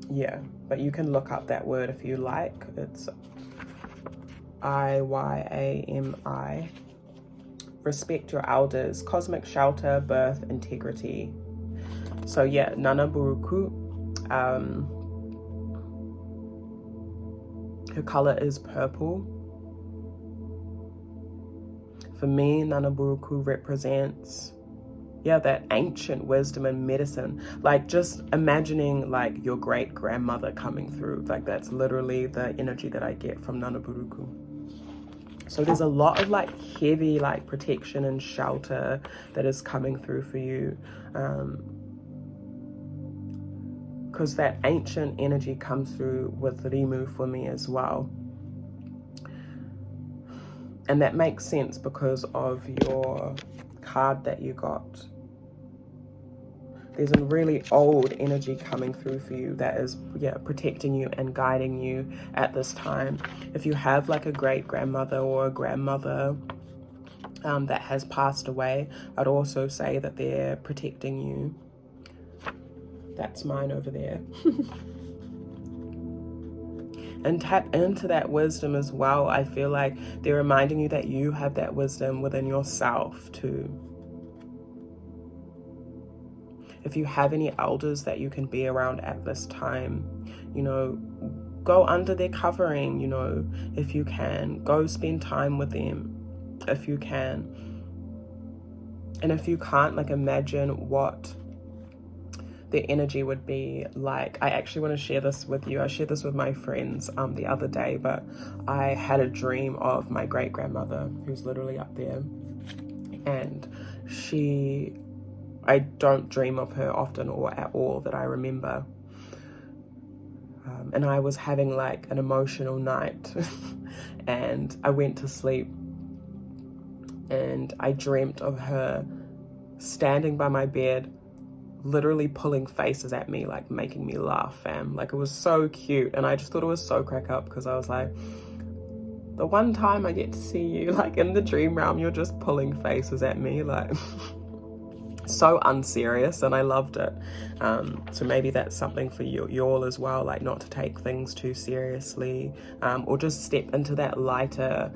Yeah, but you can look up that word if you like. It's Iyami. Respect your elders, cosmic shelter, birth, integrity. So yeah, Nana Buruku, her color is purple. For me, Nana Buruku represents, that ancient wisdom and medicine. Like just imagining like your great grandmother coming through. Like that's literally the energy that I get from Nana Buruku. So there's a lot of like heavy like protection and shelter that is coming through for you. Because that ancient energy comes through with Rimu for me as well. And that makes sense because of your card that you got. There's a really old energy coming through for you that is, protecting you and guiding you at this time. If you have like a great grandmother or a grandmother that has passed away, I'd also say that they're protecting you. That's mine over there. And tap into that wisdom as well. I feel like they're reminding you that you have that wisdom within yourself too. If you have any elders that you can be around at this time, go under their covering, if you can. Go spend time with them, if you can. And if you can't, like, imagine what their energy would be like. I actually want to share this with you. I shared this with my friends the other day, but I had a dream of my great-grandmother, who's literally up there. And I don't dream of her often or at all that I remember. And I was having like an emotional night and I went to sleep and I dreamt of her standing by my bed, literally pulling faces at me, like making me laugh, fam. Like it was so cute. And I just thought it was so crack up because I was like, the one time I get to see you, like in the dream realm, you're just pulling faces at me, like so unserious, and I loved it. So maybe that's something for you all as well, like not to take things too seriously, or just step into that lighter,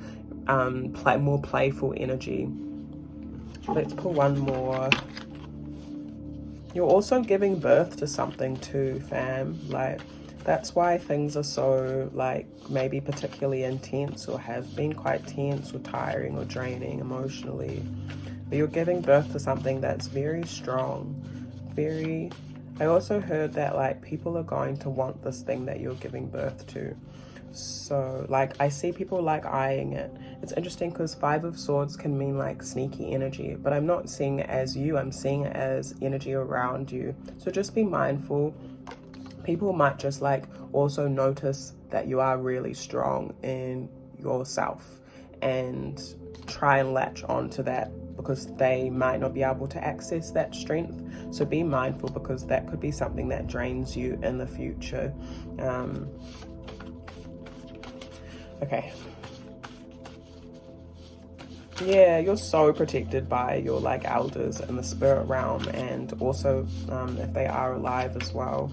more playful energy. Let's pull one more. You're also giving birth to something too, fam. Like that's why things are so like maybe particularly intense or have been quite tense or tiring or draining emotionally. But you're giving birth to something that's very strong, I also heard that like people are going to want this thing that you're giving birth to. So like I see people like eyeing it. It's interesting because 5 of Swords can mean like sneaky energy, but I'm not seeing it as you, I'm seeing it as energy around you. So just be mindful. People might just like also notice that you are really strong in yourself and try and latch on to that because they might not be able to access that strength. So be mindful, because that could be something that drains you in the future. Okay. Yeah, you're so protected by your like elders in the spirit realm, and also if they are alive as well.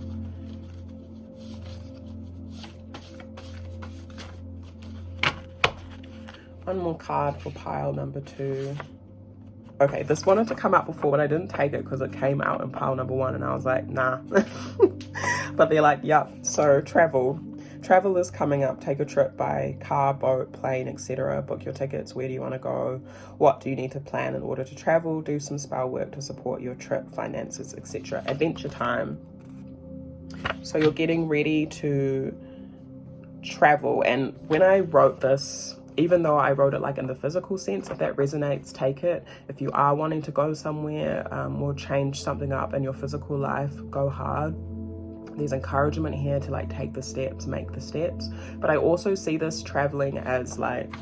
One more card for pile number 2. Okay, this wanted to come out before, but I didn't take it because it came out in pile number 1, and I was like, nah. But they're like, yep. So travel is coming up. Take a trip by car, boat, plane, etc. Book your tickets. Where do you want to go? What do you need to plan in order to travel? Do some spell work to support your trip, finances, etc. Adventure time. So you're getting ready to travel. And when I wrote this, even though I wrote it like in the physical sense, if that resonates, take it. If you are wanting to go somewhere or change something up in your physical life, go hard. There's encouragement here to like take the steps, make the steps. But I also see this traveling as like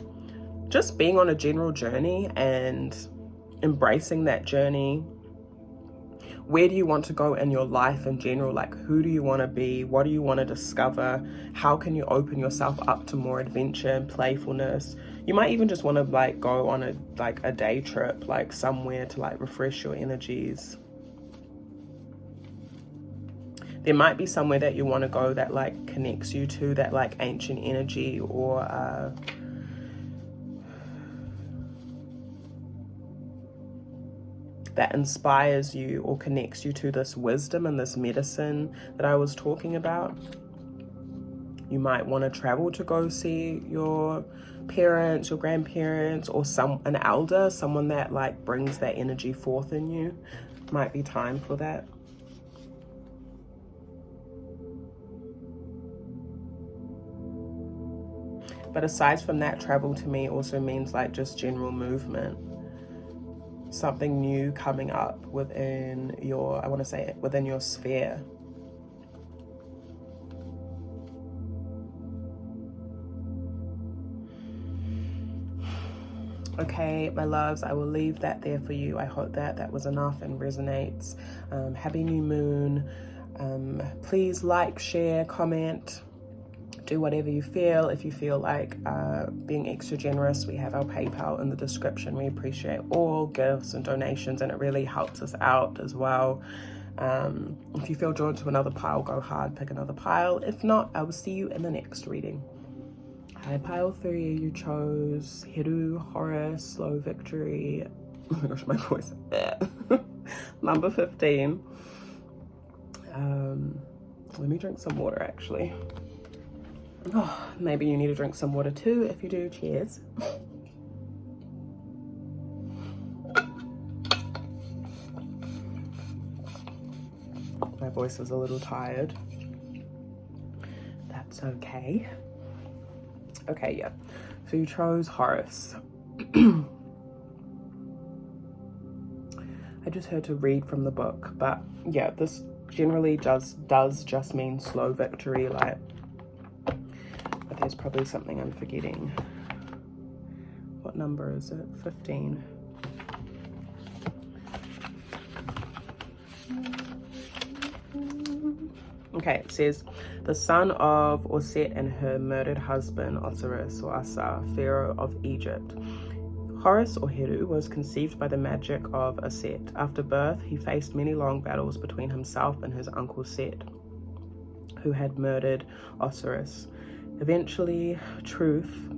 just being on a general journey and embracing that journey. Where do you want to go in your life in general? Like, who do you want to be? What do you want to discover? How can you open yourself up to more adventure and playfulness? You might even just want to like go on a day trip, like somewhere to like refresh your energies. There might be somewhere that you want to go that like connects you to that like ancient energy, or that inspires you or connects you to this wisdom and this medicine that I was talking about. You might want to travel to go see your parents, your grandparents, or an elder, someone that like brings that energy forth in you. Might be time for that. But aside from that, travel to me also means like just general movement. Something new coming up within your, I want to say it, within your sphere. Okay, my loves, I will leave that there for you. I hope that that was enough and resonates. Happy new moon. Please like, share, comment. Do whatever you feel. If you feel like being extra generous, we have our PayPal in the description. We appreciate all gifts and donations, and it really helps us out as well. If you feel drawn to another pile, go hard, pick another pile. If not, I will see you in the next reading. Hi, pile 3, you chose Heru, Horus, Slow Victory. Oh my gosh, my voice. Number 15. Let me drink some water actually. Oh, maybe you need to drink some water too. If you do, cheers. My voice is a little tired. That's okay. Okay, yeah. So you chose Horus. I just heard to read from the book, but yeah, this generally does just mean slow victory, like. But there's probably something I'm forgetting. What number is it? 15. Okay, it says, the son of Auset and her murdered husband, Osiris or Asa, Pharaoh of Egypt. Horus or Heru was conceived by the magic of Auset. After birth, he faced many long battles between himself and his uncle Set, who had murdered Osiris. Eventually, truth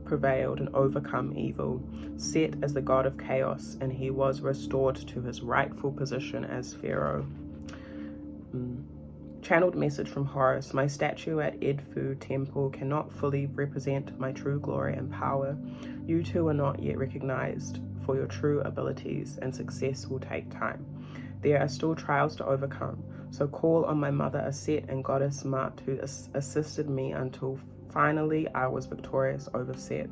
prevailed and overcome evil. Set as the god of chaos, and he was restored to his rightful position as Pharaoh. Channeled message from Horus. My statue at Edfu Temple cannot fully represent my true glory and power. You two are not yet recognized for your true abilities, and success will take time. There are still trials to overcome, so call on my mother Auset and goddess Mat, who assisted me until finally I was victorious over Set.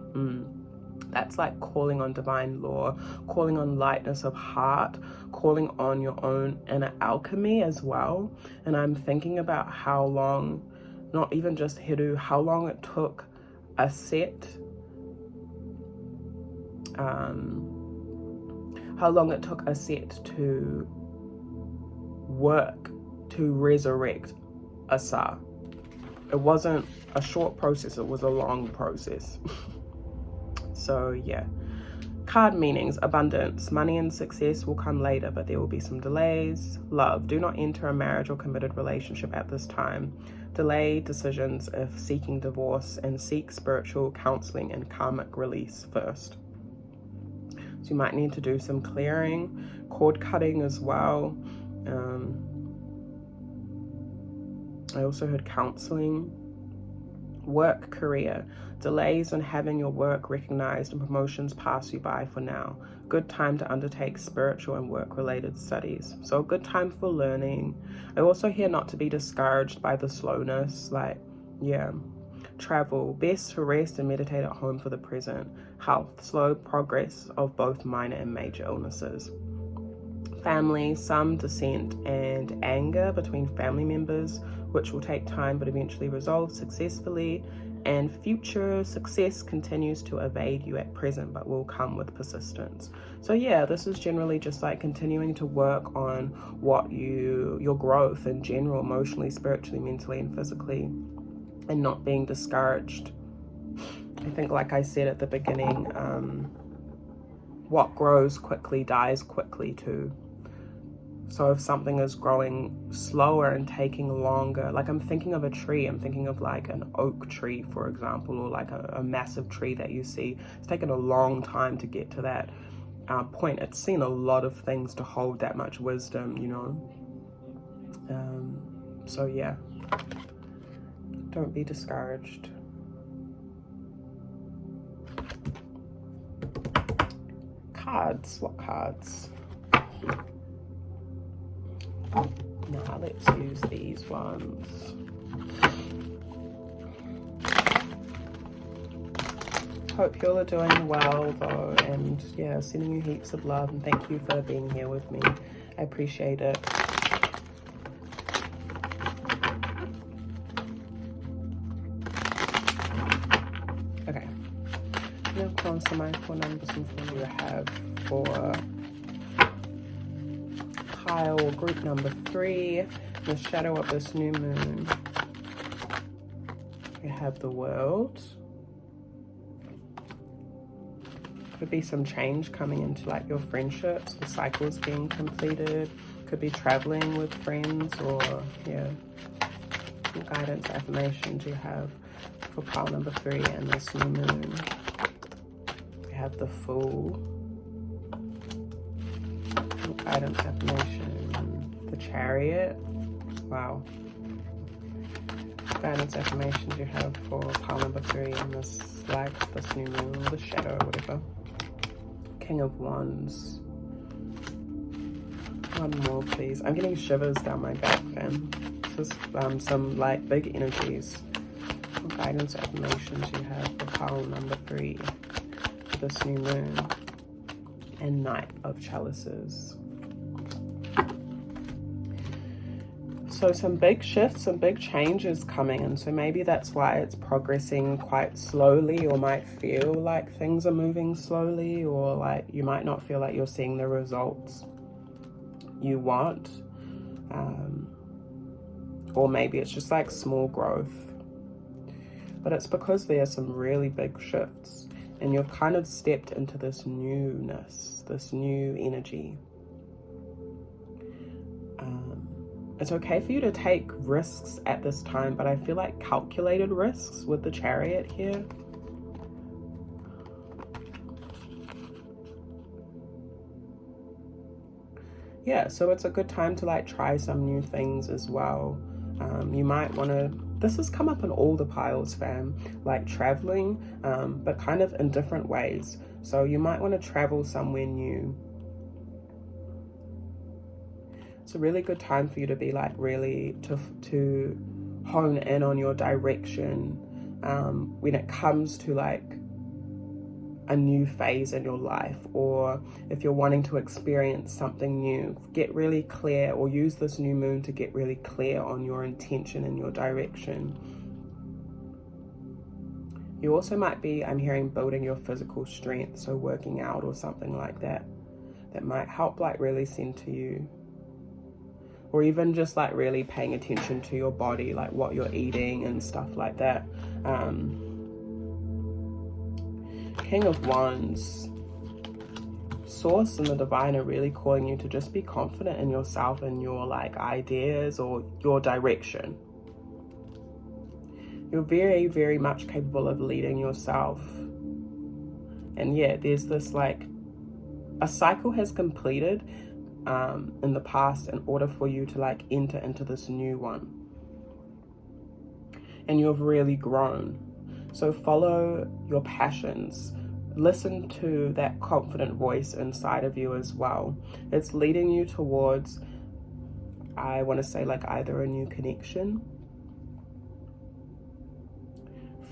That's like calling on divine law, calling on lightness of heart, calling on your own inner alchemy as well. And I'm thinking about how long, not even just Heru, how long it took Auset how long it took Auset to work to resurrect Asa. It wasn't a short process, it was a long process. So yeah. Card meanings: abundance. Money and success will come later, but there will be some delays. Love. Do not enter a marriage or committed relationship at this time. Delay decisions if seeking divorce, and seek spiritual counseling and karmic release first. So you might need to do some clearing, cord cutting as well. I also heard counseling. Work, career. Delays in having your work recognized and promotions pass you by for now. Good time to undertake spiritual and work-related studies. So a good time for learning. I also hear not to be discouraged by the slowness. Like, yeah. Travel. Best to rest and meditate at home for the present. Health. Slow progress of both minor and major illnesses. Family. Some dissent and anger between family members, which will take time but eventually resolve successfully. And future success continues to evade you at present but will come with persistence. So yeah, this is generally just like continuing to work on what your growth in general, emotionally, spiritually, mentally, and physically, and not being discouraged. I think, like I said at the beginning, what grows quickly dies quickly too. So if something is growing slower and taking longer, like I'm thinking of a tree, I'm thinking of like an oak tree, for example, or like a massive tree that you see. It's taken a long time to get to that point. It's seen a lot of things to hold that much wisdom, you know. So yeah, don't be discouraged. Cards, what cards? Now let's use these ones. Hope you all are doing well though, and yeah, sending you heaps of love, and thank you for being here with me. I appreciate it. Okay, now cancel my 4 numbers and 4 you have for pile group number 3, the shadow of this new moon. You have the world. Could be some change coming into like your friendships, the cycles being completed. Could be traveling with friends, or yeah. What guidance, affirmations you have for pile number 3 and this new moon. You have the Fool. Guidance, affirmation, the Chariot. Wow. Guidance, affirmations you have for pile number 3 and this life, this new moon, the shadow, whatever. King of Wands. One more, please. I'm getting shivers down my back, fam. This is some like big energies. What guidance, affirmations you have for pile number 3, this new moon, and Knight of Chalices. So some big shifts, some big changes coming in. So maybe that's why it's progressing quite slowly, or might feel like things are moving slowly, or like you might not feel like you're seeing the results you want. Or maybe it's just like small growth. But it's because there are some really big shifts and you've kind of stepped into this newness, this new energy. It's okay for you to take risks at this time, but I feel like calculated risks with the Chariot here. Yeah, so it's a good time to like try some new things as well. You might want to, this has come up in all the piles, fam, like traveling, but kind of in different ways. So you might want to travel somewhere new. It's a really good time for you to be like really to hone in on your direction when it comes to like a new phase in your life, or if you're wanting to experience something new, get really clear, or use this new moon to get really clear on your intention and your direction. You also might be, I'm hearing, building your physical strength, so working out or something like that. that might help like really center you, or even just like really paying attention to your body, like what you're eating and stuff like that. King of Wands, Source and the Divine are really calling you to just be confident in yourself and your like ideas or your direction. You're very, very much capable of leading yourself. And yeah, there's this like, a cycle has completed in the past in order for you to like enter into this new one. And you've really grown. So follow your passions. Listen to that confident voice inside of you as well. It's leading you towards, I want to say, like either a new connection,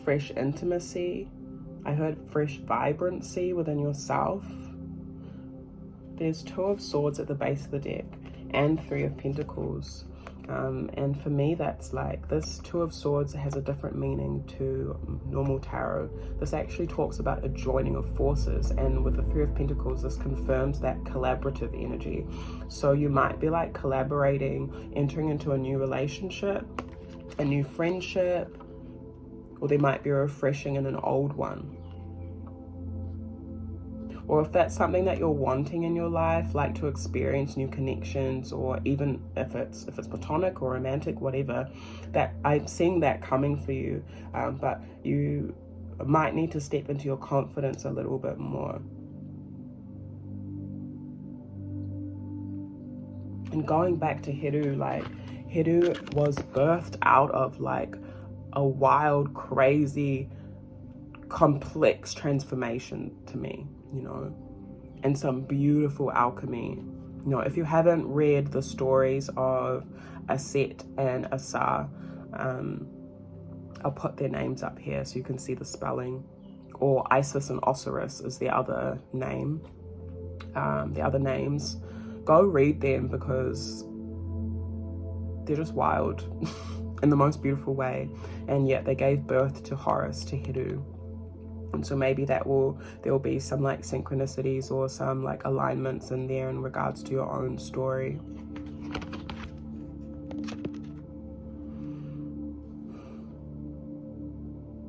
fresh intimacy. I heard fresh vibrancy within yourself. There's 2 of Swords at the base of the deck and 3 of Pentacles. And for me, that's like, this 2 of Swords has a different meaning to normal tarot. This actually talks about a joining of forces, and with the 3 of Pentacles, this confirms that collaborative energy. So you might be like collaborating, entering into a new relationship, a new friendship, or there might be a refreshing in an old one. Or if that's something that you're wanting in your life, like to experience new connections, or even if it's platonic or romantic, whatever, that I'm seeing that coming for you. But you might need to step into your confidence a little bit more. And going back to Heru, like Heru was birthed out of like a wild, crazy, complex transformation to me, you know, and some beautiful alchemy. You know, if you haven't read the stories of Auset and Asa, I'll put their names up here so you can see the spelling. Or Isis and Osiris is the other name, the other names. Go read them because they're just wild in the most beautiful way. And yet they gave birth to Horus, to Heru. And so maybe there will be some like synchronicities or some like alignments in there in regards to your own story.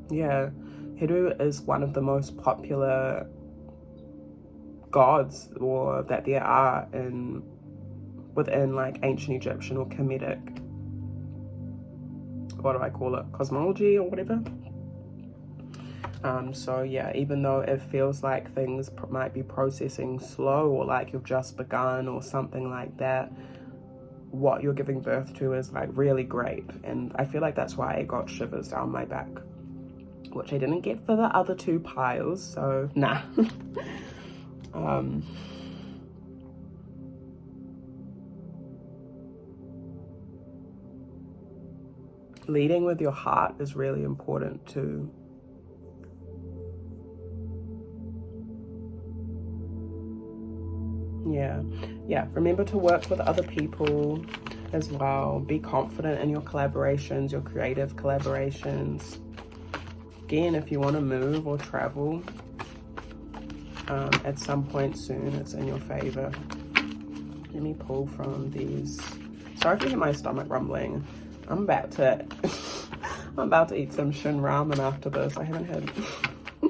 Yeah, Heru is one of the most popular gods or that there are within like ancient Egyptian or Kemetic, what do I call it, cosmology or whatever. So yeah, even though it feels like things might be processing slow, or like you've just begun or something like that, what you're giving birth to is like really great. And I feel like that's why I got shivers down my back, which I didn't get for the other 2 piles, so nah. Leading with your heart is really important too. Yeah, remember to work with other people as well. Be confident in your collaborations, your creative collaborations. Again, if you want to move or travel at some point soon, it's in your favor. Let me pull from these. Sorry if you hear my stomach rumbling. I'm about to eat some shin ramen after this. I haven't had I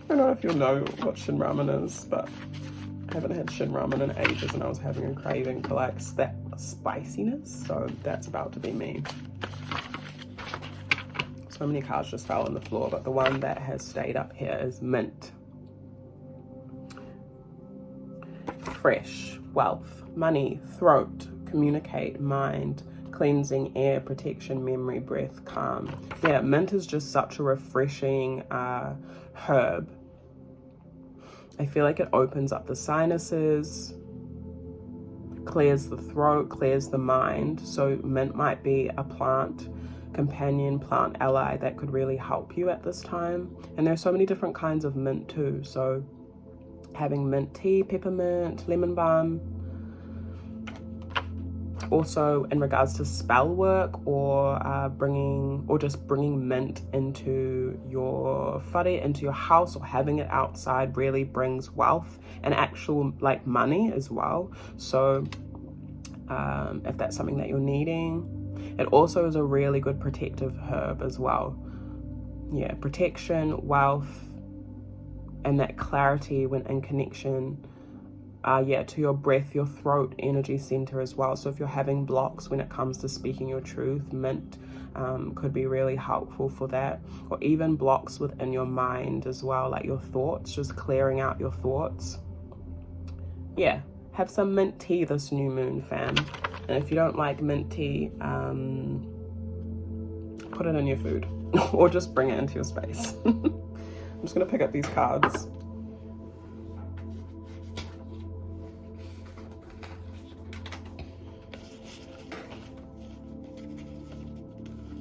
don't know if you'll know what shin ramen is, but I haven't had shin ramen in ages, and I was having a craving for like that spiciness, so that's about to be me. So many cards just fell on the floor, but the one that has stayed up here is mint. Fresh, wealth, money, throat, communicate, mind, cleansing, air, protection, memory, breath, calm. Yeah, mint is just such a refreshing herb. I feel like it opens up the sinuses, clears the throat, clears the mind. So mint might be a plant companion, plant ally that could really help you at this time. And there's so many different kinds of mint too. So having mint tea, peppermint, lemon balm, Also in regards to spell work or just bringing mint into your whare, into your house, or having it outside really brings wealth and actual like money as well. So if that's something that you're needing, it also is a really good protective herb as well. Yeah, protection, wealth, and that clarity when in connection to your breath, your throat energy center as well. So if you're having blocks when it comes to speaking your truth, mint could be really helpful for that. Or even blocks within your mind as well, like your thoughts, just clearing out your thoughts. Yeah, have some mint tea this new moon, fam. And if you don't like mint tea, put it in your food or just bring it into your space. I'm just gonna pick up these cards.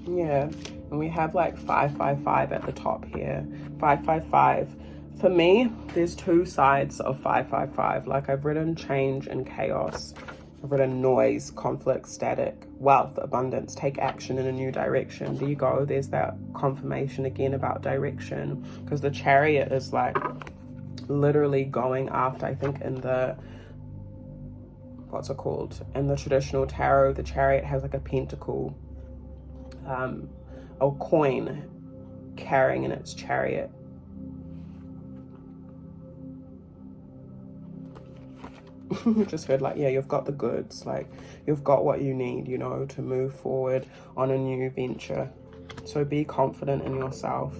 Yeah, and we have like 555 at the top here. 555. For me, there's two sides of 555. Like I've written change and chaos. I've written noise, conflict, static, wealth, abundance, take action in a new direction. There you go. There's that confirmation again about direction, because the Chariot is like literally going after, I think in the, what's it called? In the traditional tarot, the Chariot has like a pentacle, a coin carrying in its chariot. Just heard like, yeah, you've got the goods, like you've got what you need, you know, to move forward on a new venture. So be confident in yourself.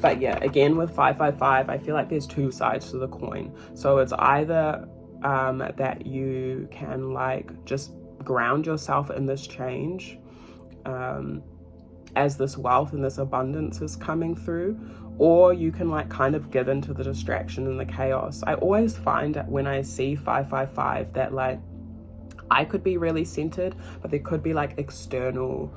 But yeah, again with 555, I feel like there's two sides to the coin. So it's either that you can like just ground yourself in this change as this wealth and this abundance is coming through, or you can like kind of give into the distraction and the chaos. I always find that when I see 555 that like I could be really centered, but there could be like external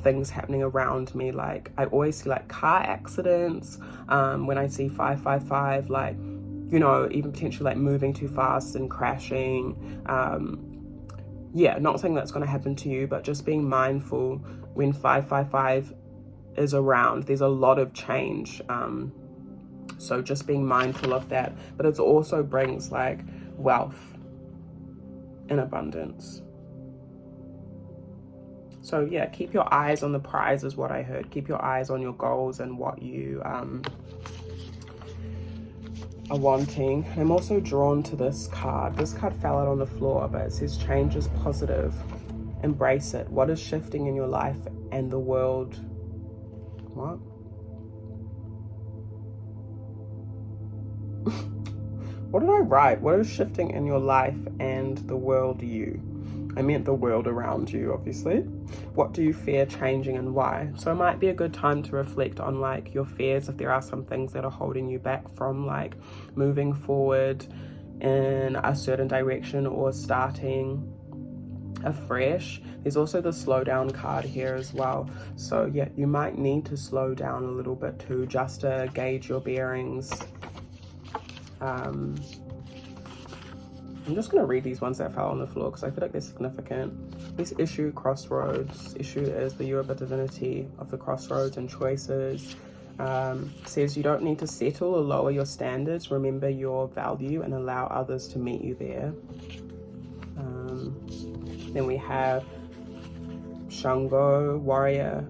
things happening around me. Like I always see like car accidents when I see 555, like, you know, even potentially like moving too fast and crashing. Yeah, not saying that's going to happen to you, but just being mindful when 555 is around. There's a lot of change. So just being mindful of that. But it also brings like wealth and abundance. So yeah, keep your eyes on the prize is what I heard. Keep your eyes on your goals and what you are wanting. I'm also drawn to this card. This card fell out on the floor, but it says change is positive. Embrace it. What is shifting in your life and the world? What? What did I write? What is shifting in your life and the world you? I meant the world around you, obviously. What do you fear changing and why? So it might be a good time to reflect on like your fears, if there are some things that are holding you back from like moving forward in a certain direction or starting afresh. There's also the slow down card here as well. So yeah, you might need to slow down a little bit too, just to gauge your bearings. I'm just going to read these ones that fell on the floor because I feel like they're significant. This issue, crossroads. Issue is the Yoruba divinity of the crossroads and choices. Says you don't need to settle or lower your standards. Remember your value and allow others to meet you there. Then we have Shango, warrior.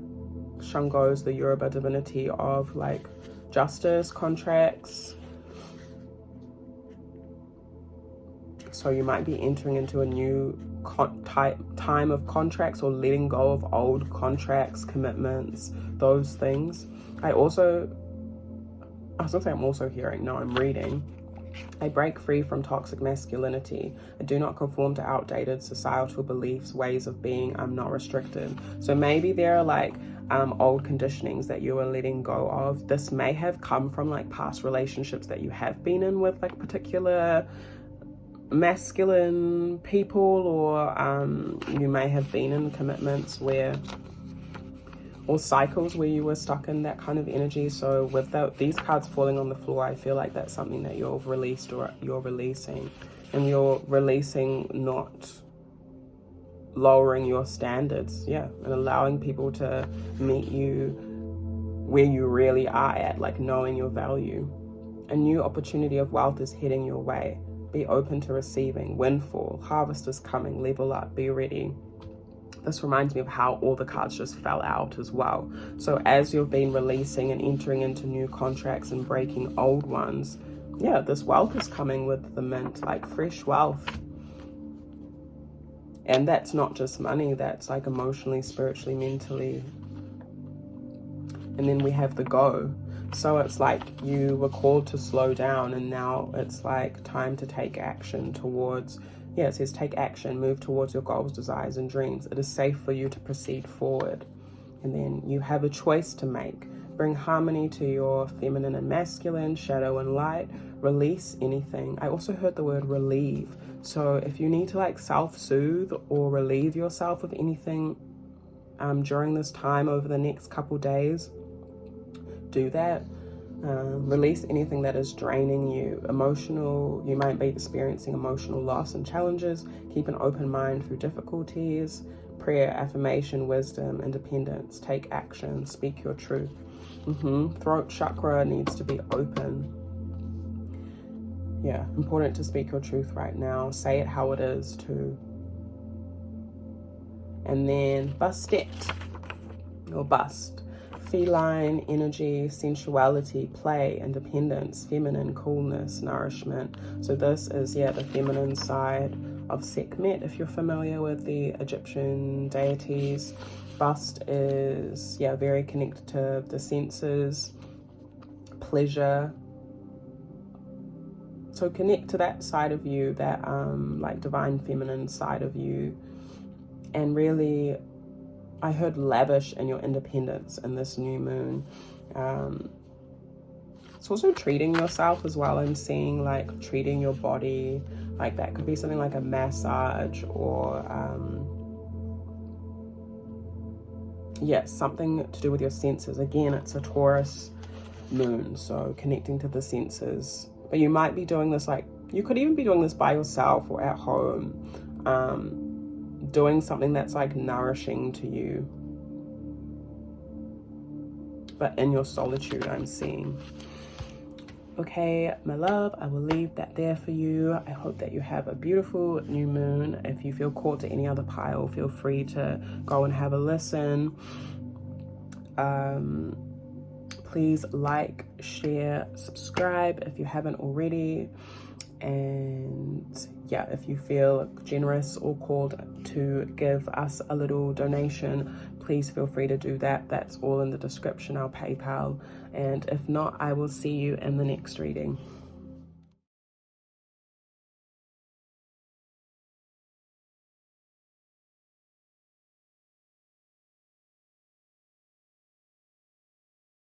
Shango is the Yoruba divinity of like justice, contracts. So you might be entering into a new time of contracts or letting go of old contracts, commitments, those things. I was gonna say I'm also hearing, no, I'm reading. I break free from toxic masculinity. I do not conform to outdated societal beliefs, ways of being. I'm not restricted. So maybe there are like old conditionings that you are letting go of. This may have come from like past relationships that you have been in with like particular masculine people, or you may have been in commitments or cycles where you were stuck in that kind of energy. So with these cards falling on the floor, I feel like that's something that you've released or you're releasing, and you're releasing not lowering your standards, and allowing people to meet you where you really are at, like knowing your value. A new opportunity of wealth is heading your way. Be open to receiving. Windfall, harvest is coming, level up, be ready. This reminds me of how all the cards just fell out as well. So as you've been releasing and entering into new contracts and breaking old ones, this wealth is coming with the mint, like fresh wealth. And that's not just money, that's like emotionally, spiritually, mentally. And then we have the go. So it's like you were called to slow down, and now it's like time to take action towards, it says take action, move towards your goals, desires, and dreams. It is safe for you to proceed forward. And then you have a choice to make. Bring harmony to your feminine and masculine, shadow and light. Release anything. I also heard the word relieve. So if you need to like self-soothe or relieve yourself of anything during this time over the next couple days, do that. Release anything that is draining you. You might be experiencing emotional loss and challenges. Keep an open mind through difficulties. Prayer, affirmation, wisdom, independence. Take action. Speak your truth. Throat chakra needs to be open. Important to speak your truth right now. Say it how it is too. And then bustet or bust. Feline energy, sensuality, play, independence, feminine, coolness, nourishment. So this is, the feminine side of Sekhmet, if you're familiar with the Egyptian deities. Bust is, very connected to the senses, pleasure. So connect to that side of you, that like divine feminine side of you. And really, I heard lavish in your independence in this new moon. It's also treating yourself as well. I'm seeing like treating your body. Like that could be something like a massage or something to do with your senses. Again, it's a Taurus moon, so connecting to the senses. But you might be doing this, like you could even be doing this by yourself or at home. Doing something that's like nourishing to you, but in your solitude, I'm seeing. Okay, my love, I will leave that there for you. I hope that you have a beautiful new moon. If you feel called to any other pile, feel free to go and have a listen. Please like, share, subscribe if you haven't already. And if you feel generous or called to give us a little donation, please feel free to do that. That's all in the description, our PayPal. And if not, I will see you in the next reading.